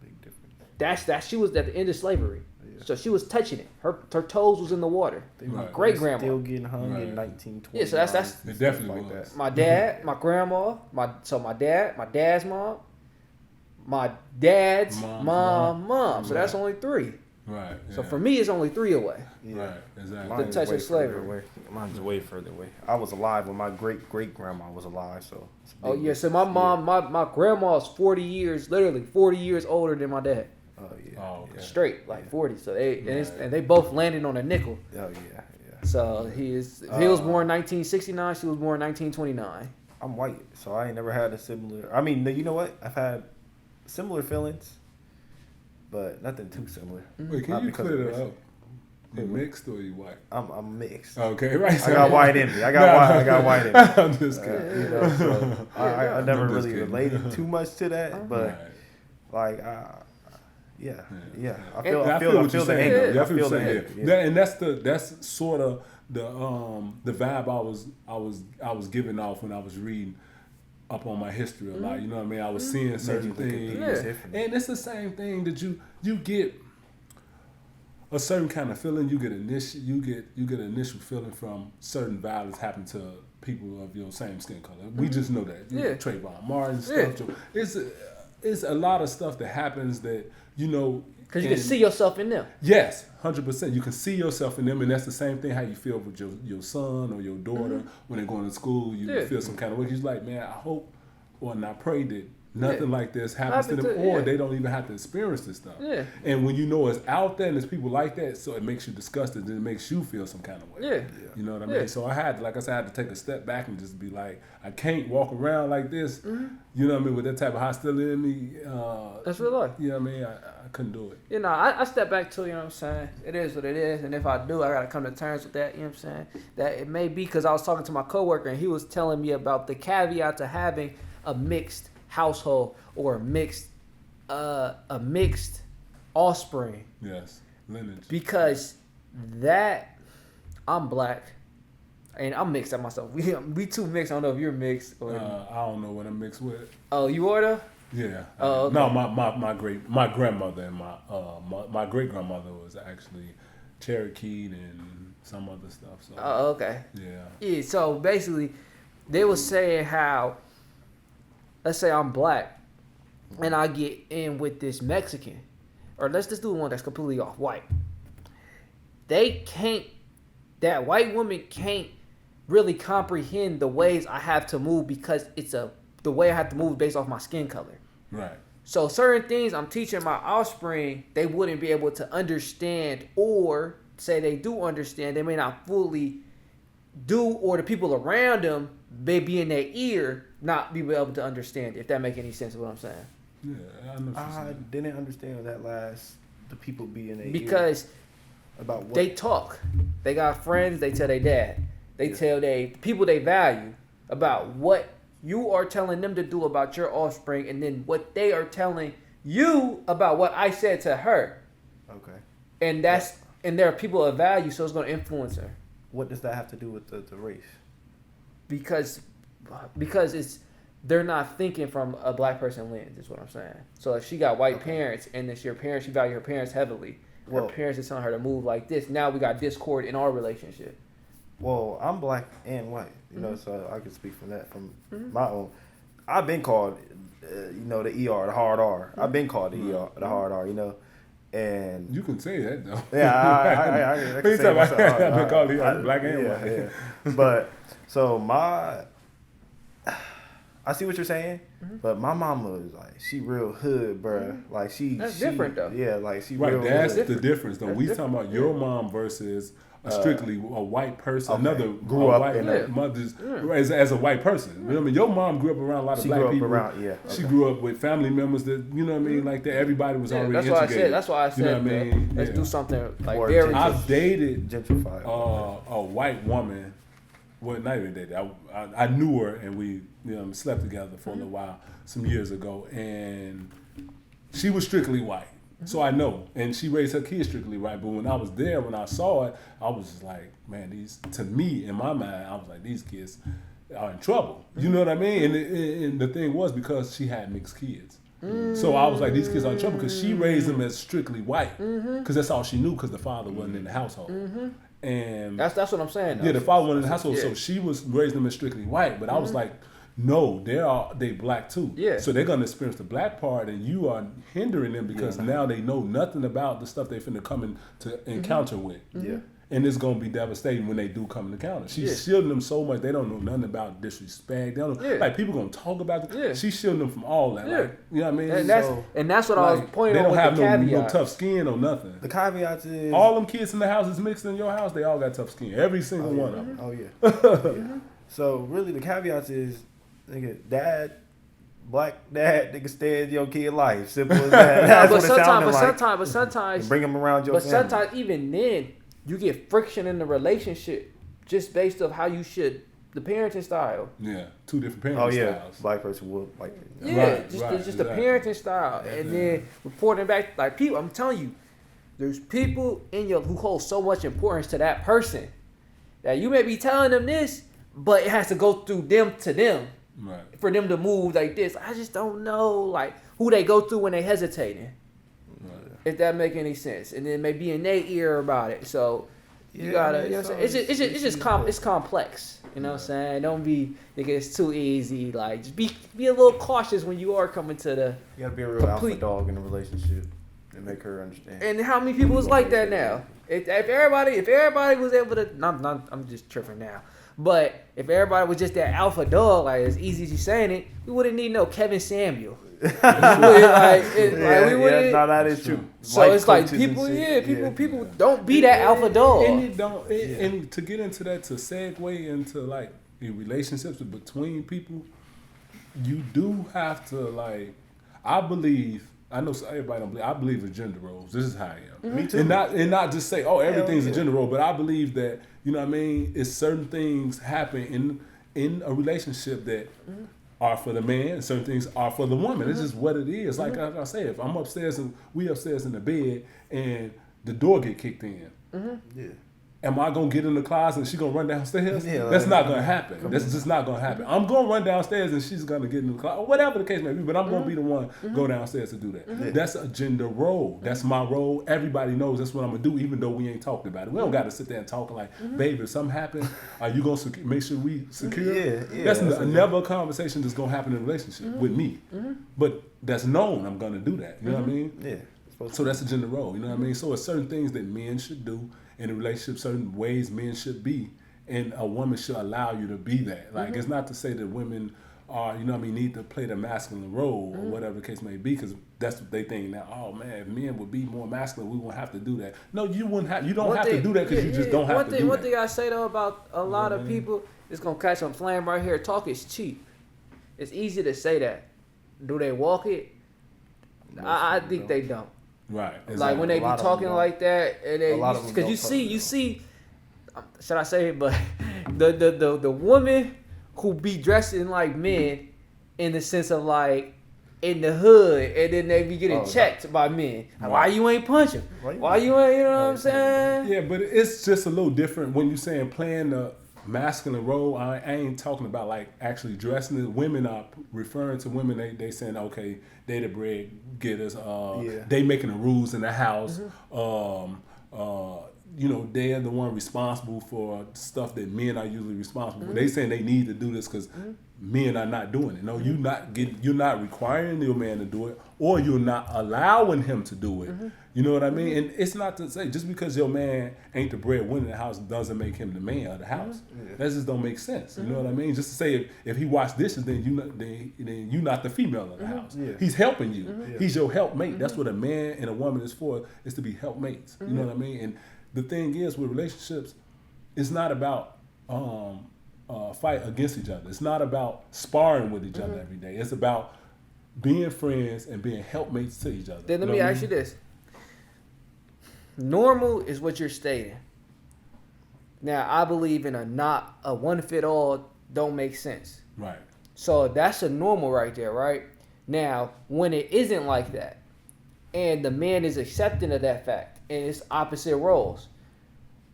big difference. That's she was at the end of slavery. Yeah. So she was touching it. Her toes was in the water. My great grandma still getting hung in 1920. Yeah, so that's it definitely like that. My dad, my grandma, my dad's mom, my dad's mom. So that's only 3. Right. Yeah. So for me, it's only 3 away. Yeah. Right. Exactly. The touch of slavery. Mine's way further away. I was alive when my great grandma was alive. So. Oh yeah. So my mom, my grandma's 40 years, literally 40 years older than my dad. Oh yeah. Oh, okay. Straight like 40. So and they both landed on a nickel. Oh yeah. So he was born 1969. She was born 1929. I'm white, so I ain't never had a similar. I mean, you know what? I've had similar feelings, but nothing too similar. Wait, can you clear that up? You mixed or you white? I'm mixed. Okay, right. I got white in me. I got white in me. I'm just kidding. So I never really related too much to that, but like, yeah. I feel the anger. Yeah, I feel the anger. Yeah. And that's sort of the vibe I was giving off when I was reading up on my history a lot. You know what I mean? I was seeing certain things, and it's the same thing that you get a certain kind of feeling. You get an initial feeling from certain violence happening to people of your same skin color. We just know that. You know, Trayvon Martin stuff. It's a lot of stuff that happens that because you can see yourself in them. Yes, 100%. You can see yourself in them, and that's the same thing how you feel with your son or your daughter when they're going to school. You feel some kind of way. You're like, man, I hope or I pray that nothing like this happens to them, or they don't even have to experience this stuff. Yeah. And when you know it's out there and there's people like that, so it makes you disgusted, and it makes you feel some kind of way. Yeah. You know what I mean? So I had to take a step back and just be like, I can't walk around like this. You know what I mean? With that type of hostility in me. That's real life. You know what I mean? I couldn't do it. I step back too, you know what I'm saying? It is what it is, and if I do, I got to come to terms with that, you know what I'm saying? That it may be because I was talking to my coworker, and he was telling me about the caveat to having a mixed household or a mixed offspring. Yes, lineage. Because I'm black, and I'm mixed at myself. We too mixed. I don't know if you're mixed. Or I don't know what I'm mixed with. Oh, you are though? Yeah. Oh, okay. No, my grandmother and my great grandmother was actually Cherokee and some other stuff. So. Oh, okay. Yeah. Yeah. So basically, they were saying how, let's say I'm black, and I get in with this Mexican, or let's just do one that's completely off white. That white woman can't really comprehend the ways I have to move because the way I have to move based off my skin color. Right. So certain things I'm teaching my offspring, they wouldn't be able to understand, or say they do understand, they may not fully do, or the people around them may be in their ear, not be able to understand, if that make any sense of what I'm saying. Yeah, I know. I didn't understand that last, the people be in their ear. Because about what? They talk. They got friends, they tell their dad. They tell the people they value about what you are telling them to do about your offspring, and then what they are telling you about what I said to her. Okay. And and there are people of value, so it's going to influence her. What does that have to do with the race? Because they're not thinking from a black person lens, is what I'm saying. So if she got white parents, and it's your parents, she value her parents heavily. Her parents is telling her to move like this. Now we got discord in our relationship. Well, I'm black and white, so I can speak from that, from my own. I've been called, the ER, the hard R. I've been called the ER, the hard R, And you can say that though. yeah, I can say myself. I've been calling you black and white. Yeah. But so I see what you're saying, but my mama is like, she real hood, bruh. Like That's different though. Yeah, like she Right, real that's hood. the difference though. We talking about your mom versus a strictly a white person. Okay. Another Grew up white in a- mother's as a white person. You know what I mean? Your mom grew up around a lot of She black grew up people. around, yeah. She Okay. grew up with family members that you know what I mean, like that. Everybody was already That's why I educated. said. That's why I said. You know what I mean? Let's Yeah. do something like More very. I've dated Gentrified. a white woman. Well, not even dated. I knew her and we slept together for a little while some years ago, and she was strictly white. So I know, and she raised her kids strictly white. But when I was there, when I saw it, I was just like, man, to me, in my mind, I was like, these kids are in trouble. You know what I mean? And the thing was because she had mixed kids. So I was like, these kids are in trouble because she raised them as strictly white because that's all she knew because the father wasn't in the household. And That's what I'm saying. Though. yeah, the father wasn't in the household, Yeah. so she was raising them as strictly white. But I was like, no, they black too. Yeah. So they're gonna experience the black part, and you are hindering them because now they know nothing about the stuff they finna come in to encounter with. Yeah. And it's gonna be devastating when they do come in encounter. She's Yeah. shielding them so much they don't know nothing about disrespect. They don't know, Yeah. like people gonna talk about it. Yeah. She's shielding them from all that. Yeah. Like, you know what I mean? And that's what I was Like, pointing they out don't with have the caveat. no tough skin or nothing. The caveat is All them kids in the house is mixed in your house. They all got tough skin. Every single one of them. Oh yeah. Yeah. So really, the caveat is, nigga, black dad, nigga, stay in your kid life. Simple as that. That's what it sounded like. But sometimes, Bring them around your but family. sometimes even then, you get friction in the relationship just based off how you should the parenting style. Yeah, two different parenting Oh yeah, styles. black person would like. Yeah, Right, just right, the exactly. parenting style, and then reporting back like people. I'm telling you, there's people in your who hold so much importance to that person that you may be telling them this, but it has to go through them to them Right. for them to move like this. I just don't know like who they go through when they hesitating. Right. If that make any sense, and then maybe in their ear about it. So you Yeah, gotta, I mean, you know what I'm saying? It's just it's complex. You know what I'm saying? Don't be think it's too easy. Like just be a little cautious when you are coming to the. You gotta be a real Complete- alpha dog in a relationship and make her understand. And how many people is like that now? If everybody was able to, I'm just tripping now. But if everybody was just that alpha dog, like as easy as you saying it, we wouldn't need no Kevin Samuel. We wouldn't. No, that is true. So Life it's like coaches and people, shit. people don't be that alpha dog. And it don't. And to get into that, to segue into like the relationships between people, you do have to like. I believe. I know everybody don't believe. I believe in gender roles. This is how I am. Me too. And not just say, oh, everything's yeah. a gender role, but I believe that you know what I mean. It's certain things happen in a relationship that are for the man, and certain things are for the woman. It's just what it is. Like I say, if I'm upstairs and we upstairs in the bed and the door get kicked in, Yeah. am I gonna get in the closet and she gonna run downstairs? Yeah, That's like, not gonna happen. That's just not gonna happen. I'm gonna run downstairs and she's gonna get in the closet, or whatever the case may be. But I'm gonna be the one go downstairs to do that. That's a gender role. That's my role. Everybody knows that's what I'm gonna do, even though we ain't talked about it. We don't got to sit there and talk like, babe, if something happen, are you gonna make sure we secure? Yeah, That's that's never a conversation that's gonna happen in a relationship with me. But that's known. I'm gonna do that. You know what I mean? Yeah. So that's a gender role, you know what I mean? So it's certain things that men should do in a relationship, certain ways men should be, and a woman should allow you to be that. Like, it's not to say that women are, you know what I mean, need to play the masculine role or whatever the case may be, because that's what they think now. Oh man, if men would be more masculine, we won't have to do that. No, you wouldn't have. You don't have to do that because you just don't have to do that. One thing I say though about a lot of people, it's gonna catch some flame right here. Talk is cheap. It's easy to say that. Do they walk it? I think they don't. Right. Like when they A be lot of them talking don't. like that, and A lot of them because don't you see, should I say it? But the women who be dressing like men, in the sense of like in the hood, and then they be getting checked by men. Right. Why you ain't punching? Why you ain't? You know what I'm saying? Yeah, but it's just a little different when you saying playing the masculine role. I ain't talking about like actually dressing it. Women are referring to women. They saying okay, they the bread getters. They making the rules in the house. they're the one responsible for stuff that men are usually responsible for. They saying they need to do this because men are not doing it. No, you're not requiring your man to do it, or you're not allowing him to do it. You know what I mean? And it's not to say just because your man ain't the breadwinner in the house doesn't make him the man of the house. That just don't make sense. You know what I mean? Just to say if he wash dishes, then you not the female of the house. Yeah. He's helping you. He's your helpmate. That's what a man and a woman is for, is to be helpmates. You know what I mean? And the thing is with relationships, it's not about fight against each other. It's not about sparring with each other every day. It's about being friends and being helpmates to each other. Then let me ask you this. Normal is what you're stating. Now, I believe in a one-fit-all don't make sense. Right. So that's a normal right there, right? Now, when it isn't like that, and the man is accepting of that fact, and it's opposite roles,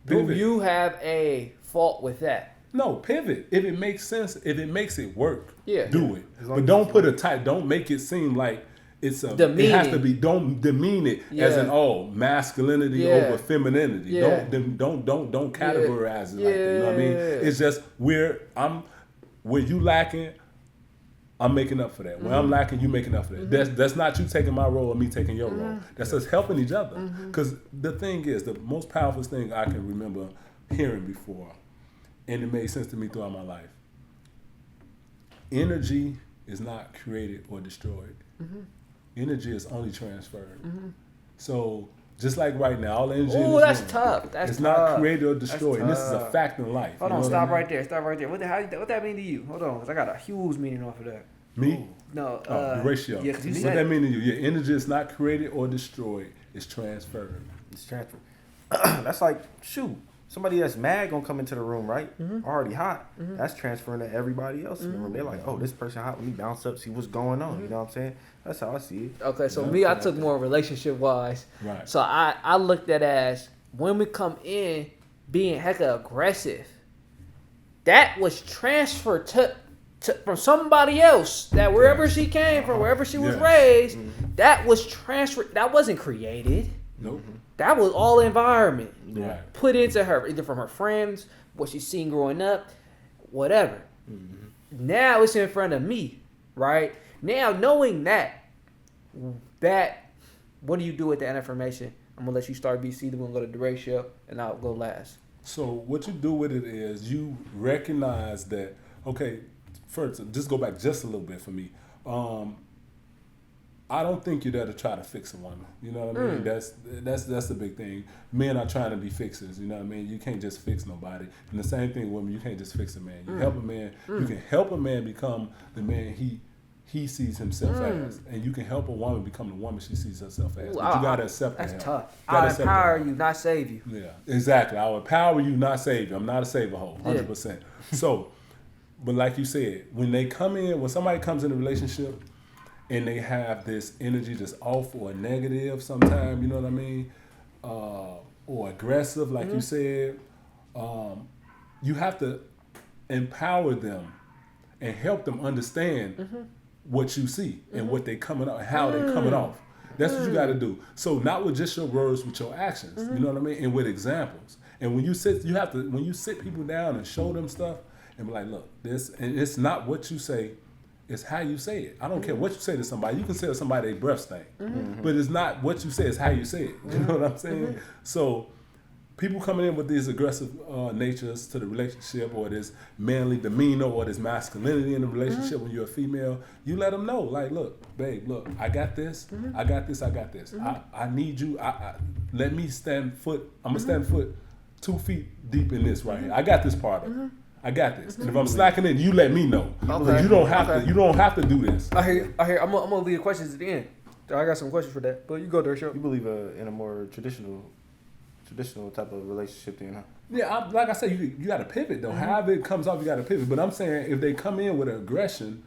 do you have a fault with that? No, pivot. If it makes sense, if it makes it work, do it. But Don't make it seem like it's a. Demeaning. It has to be. Don't demean it as an masculinity over femininity. Yeah. Don't categorize it like that. You know what I mean? It's just where you lacking, I'm making up for that. When I'm lacking, you making up for that. That's not you taking my role or me taking your role. That's us helping each other. Because the thing is, the most powerful thing I can remember hearing before, and it made sense to me throughout my life. Energy is not created or destroyed. Energy is only transferred. So just like right now, all energy. Oh, that's tough. It's not created or destroyed, and this is a fact in life. Hold on, stop right there. Stop right there. What that mean to you? Hold on, because I got a huge meaning off of that. Me? No. The ratio. Yeah, 'cause you what said that mean to you? Your energy is not created or destroyed. It's transferred. It's transferred. That's like, shoot, somebody that's mad gonna come into the room, right? Already hot. That's transferring to everybody else in the room. They're like, oh, this person hot. Let me bounce up, see what's going on. You know what I'm saying? That's how I see it. Okay, so I took more relationship wise. Right. So I looked at it as women come in being hecka aggressive. That was transferred to from somebody else. That wherever she came from, wherever she was raised, that was transferred. That wasn't created. Nope. That was all environment. Right. Put into her, either from her friends, what she's seen growing up, whatever. Now it's in front of me, right? Now knowing that, what do you do with that information? I'm gonna let you start BC, then we're gonna go to the ratio, and I'll go last. So what you do with it is you recognize that, okay, first, just go back just a little bit for me. I don't think you're there to try to fix a woman. You know what I mean? That's the big thing. Men are trying to be fixers. You know what I mean? You can't just fix nobody. And the same thing with women. You can't just fix a man. You help a man. You can help a man become the man he sees himself as, and you can help a woman become the woman she sees herself as. But you gotta accept that. That's tough. I empower you, not save you. Yeah, exactly. I will empower you, not save you. I'm not a saver hoe, 100%. So, but like you said, when somebody comes in a relationship and they have this energy that's off or negative sometimes, you know what I mean, or aggressive, like you said, you have to empower them and help them understand what you see and what they coming off, how they coming off. That's what you got to do. So not with just your words, with your actions. You know what I mean, and with examples. And when you sit people down and show them stuff and be like, look, this, and it's not what you say. It's how you say it. I don't care what you say to somebody. You can say to somebody their breath stink. But it's not what you say, it's how you say it. You know what I'm saying? So people coming in with these aggressive natures to the relationship, or this manly demeanor, or this masculinity in the relationship when you're a female, you let them know, like, look, babe, look, I got this, I got this, I got this. I need you, let me stand foot, I'm going to stand foot 2 feet deep in this right here. I got this part of it. I got this. And if I'm slacking in, you let me know. Okay. You don't have to do this. I hear. I'm gonna leave the questions at the end. I got some questions for that, but you go there, show. You believe in a more traditional type of relationship then, huh? Yeah, like I said, you got to pivot though. However it comes off, you got to pivot. But I'm saying if they come in with aggression,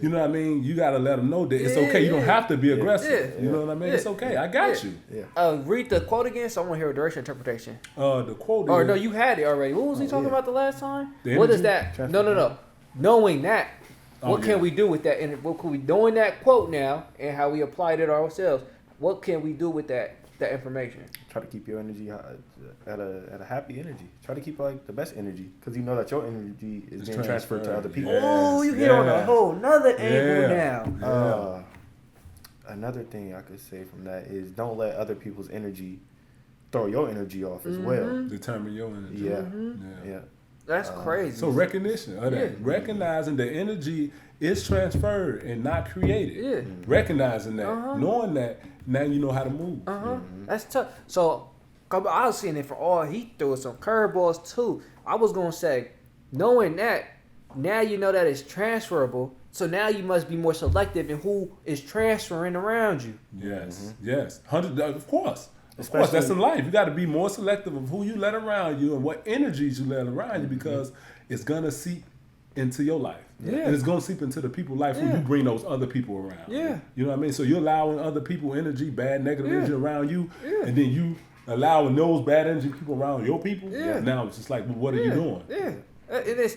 you know what I mean. You got to let them know that it's okay. You don't have to be aggressive. You know what I mean. It's okay. I got you. Yeah. Read the quote again, so I want to hear a direction interpretation. The quote. Or no, you had it already. What was he talking about the last time? The What is energy? that? No. Knowing that, what can we do with that? And what can we knowing that quote now and how we applied it ourselves? What can we do with that? that information. Try to keep your energy at a happy energy. Try to keep like the best energy, because you know that your energy is being transferred to other people. Oh, you get on a whole nother angle now. Yeah. Another thing I could say from that is don't let other people's energy throw your energy off as well. Determine your energy. Yeah. That's crazy. So recognition of that. Yeah. Recognizing the energy is transferred and not created. Yeah. Recognizing that. Knowing that, now you know how to move. That's tough. So I was seeing it for all. He threw some curveballs too. I was gonna say, knowing that, now you know that it's transferable. So now you must be more selective in who is transferring around you. Yes. Yes. Of course. Of course, that's in life. You got to be more selective of who you let around you and what energies you let around you, because it's gonna seep into your life. Yeah. And it's gonna seep into the people's life who you bring those other people around. Yeah. You know what I mean? So you're allowing other people energy, bad, negative energy around you, Yeah. and then you allowing those bad energy people around your people. Yeah. Now it's just like, well, what are you doing? Yeah.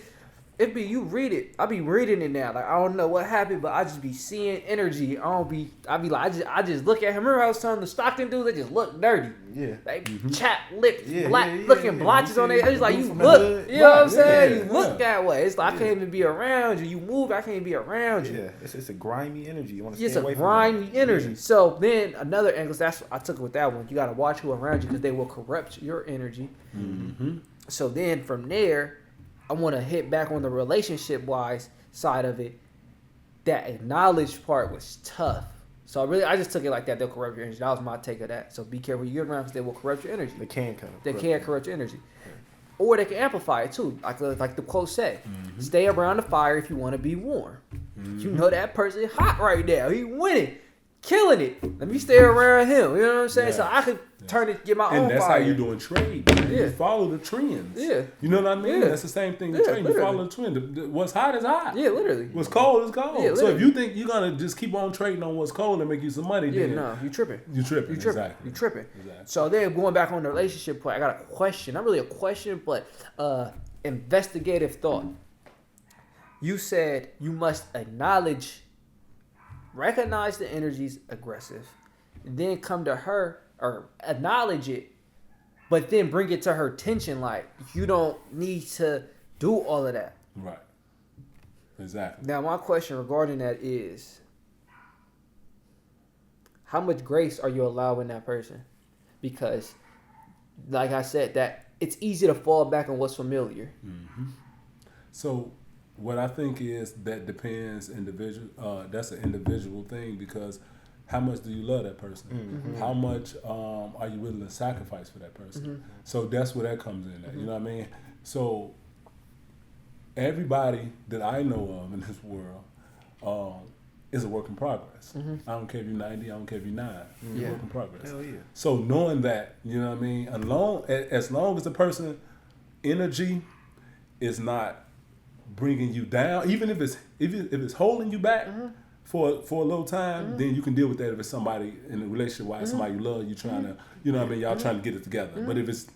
It be, you read it. I be reading it now. Like, I don't know what happened, but I just be seeing energy. I be like, I just look at him. Remember I was telling the Stockton dude, they just look dirty. Yeah. They chapped lips, Yeah, looking yeah. blotches on it. It's like, you From the look, hood. you know what I'm Right, saying? yeah, You look that way. It's like, I can't even be around you. You move, I can't be around you. Yeah, it's a grimy energy. You want to It's stay a away from grimy that. energy. Yeah. So then another angle, that's I took it with that one. You got to watch who around you because they will corrupt your energy. So then from there, I want to hit back on the relationship-wise side of it. That acknowledge part was tough. So I just took it like that. They'll corrupt your energy. That was my take of that. So be careful you're around because they will corrupt your energy. They can corrupt your energy. Or they can amplify it too. Like the quote say, stay around the fire if you want to be warm. You know that person hot right now. He winning. Killing it. Let me stay around him. You know what I'm saying? Yes. So I could turn it, get my own And that's fire. how you doing trade. Man. Yeah. You follow the trends. Yeah. You know what I mean? Yeah. That's the same thing in Yeah, trade. You literally. follow the trend. What's hot is hot. Yeah, literally. What's cold is cold. Yeah, so if literally. you think you're gonna just keep on trading on what's cold and make you some money, Yeah, then no, you tripping. you tripping. You tripping. Exactly. You tripping. Exactly. So then going back on the relationship point, I got a question. Not really a question, but investigative thought. You said you must recognize the energy's aggressive, then come to her or acknowledge it, but then bring it to her attention. Like, you don't need to do all of that. Right. Exactly. Now, my question regarding that is, how much grace are you allowing that person? Because, like I said, that it's easy to fall back on what's familiar. So what I think is that depends individual. That's an individual thing, because how much do you love that person? How much are you willing to sacrifice for that person? So that's where that comes in. You know what I mean? So everybody that I know of in this world is a work in progress. I don't care if you're 90, I don't care if you're 9. You're a work in progress. Hell yeah. So knowing that, you know what I mean, as long as the person energy is not bringing you down, even if it's holding you back for a little time, then you can deal with that if it's somebody in a relationship, why somebody you love, you trying to, you know what I mean, y'all trying to get it together. But if it's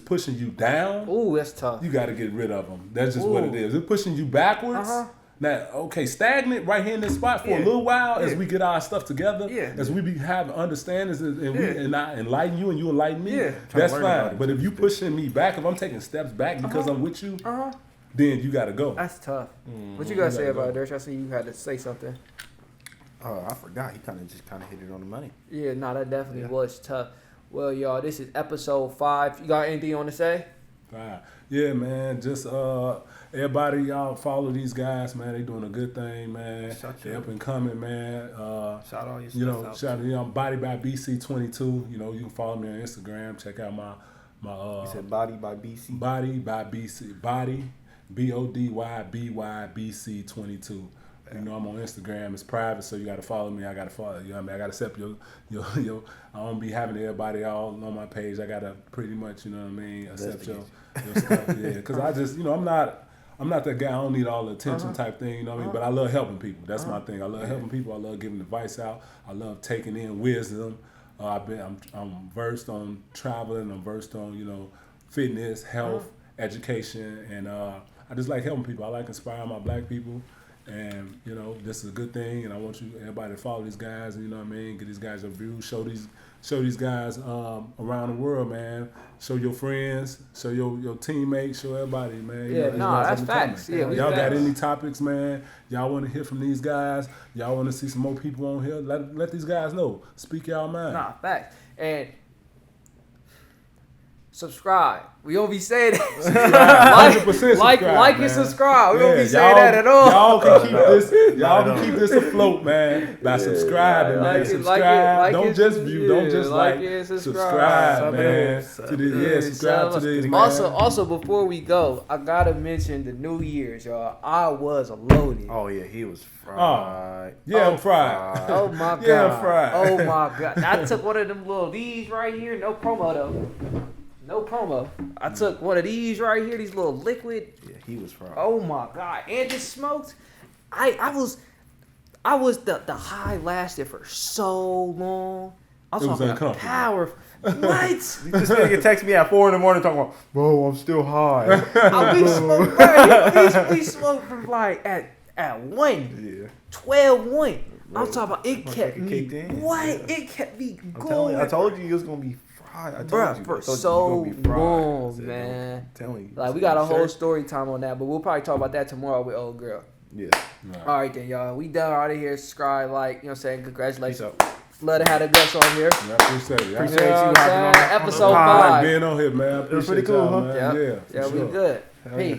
pushing you down, Ooh, that's tough. you got to get rid of them. That's just what it is. It's pushing you backwards. Now, okay, stagnant right here in this spot for a little while as we get our stuff together, as we have understandings and I enlighten you and you enlighten me, that's fine. But if you pushing me back, if I'm taking steps back because I'm with you, then you got to go. That's tough. What you got to say about it, Dirk? I see you had to say something. I forgot. He kind of hit it on the money. Yeah, no, that definitely was tough. Well, y'all, this is episode 5. You got anything you want to say? Right. Yeah, man. Just everybody, y'all follow these guys, man. They doing a good thing, man. They up and coming, man. Shout all your you know, stuff shout out, Body by BC22. You know, you can follow me on Instagram. Check out my you said Body by BC. Body by BC. Body BODYBYBC22. You know, I'm on Instagram. It's private, so you got to follow me. I got to follow you. Know what I mean, I got to accept your. I don't be having everybody all on my page. I got to pretty much, you know what I mean, accept your stuff. Yeah, because I just, you know, I'm not that guy. I don't need all the attention type thing. You know what I mean? But I love helping people. That's my thing. I love helping people. I love giving advice out. I love taking in wisdom. I'm versed on traveling. I'm versed on, you know, fitness, health, education, and I just like helping people. I like inspiring my black people. And you know, this is a good thing, and I want everybody to follow these guys, and you know what I mean, get these guys their views, show these guys around the world, man. Show your friends, show your teammates, show everybody, man. Yeah, that's facts. Yeah, y'all got any topics, man? Y'all want to hear from these guys? Y'all want to see some more people on here? Let these guys know. Speak y'all mind. Nah, facts. And subscribe. We don't be saying that. 100% subscribe, like man. and subscribe. We don't be saying that at all. Y'all can keep this. Y'all can keep this afloat, man. By subscribing, man. Subscribe. Don't just view. Don't just like. Subscribe, man. Subscribe to these, man. Also, before we go, I gotta mention the New Year's, y'all. I was loaded. Oh yeah, he was fried. I'm fried. Oh my god. Yeah, I'm fried. Oh my god. I took one of them little these right here. No promo though. No promo. I took one of these right here, these little liquid. Yeah, he was fried. Oh my god. And just smoked. I was the high lasted for so long. I'm talking about powerful. What? This nigga text me at 4 a.m. talking about, bro, I'm still high. We smoked from like at 1. 12-1. I'm talking about it kept me. What? Yeah. It kept me going. I told you it was gonna be fried. For so long, man. I'm telling you. Like we got a whole story time on that, but we'll probably talk about that tomorrow with old girl. Yeah. All right then, y'all. We done out of here. Subscribe, like, you know what I'm saying? Congratulations. Love to have the guests on here. Yeah, appreciate it. Appreciate you hopping on. Episode 5. Being on here, man. It was pretty cool, huh? Man. Yeah, we good. Peace.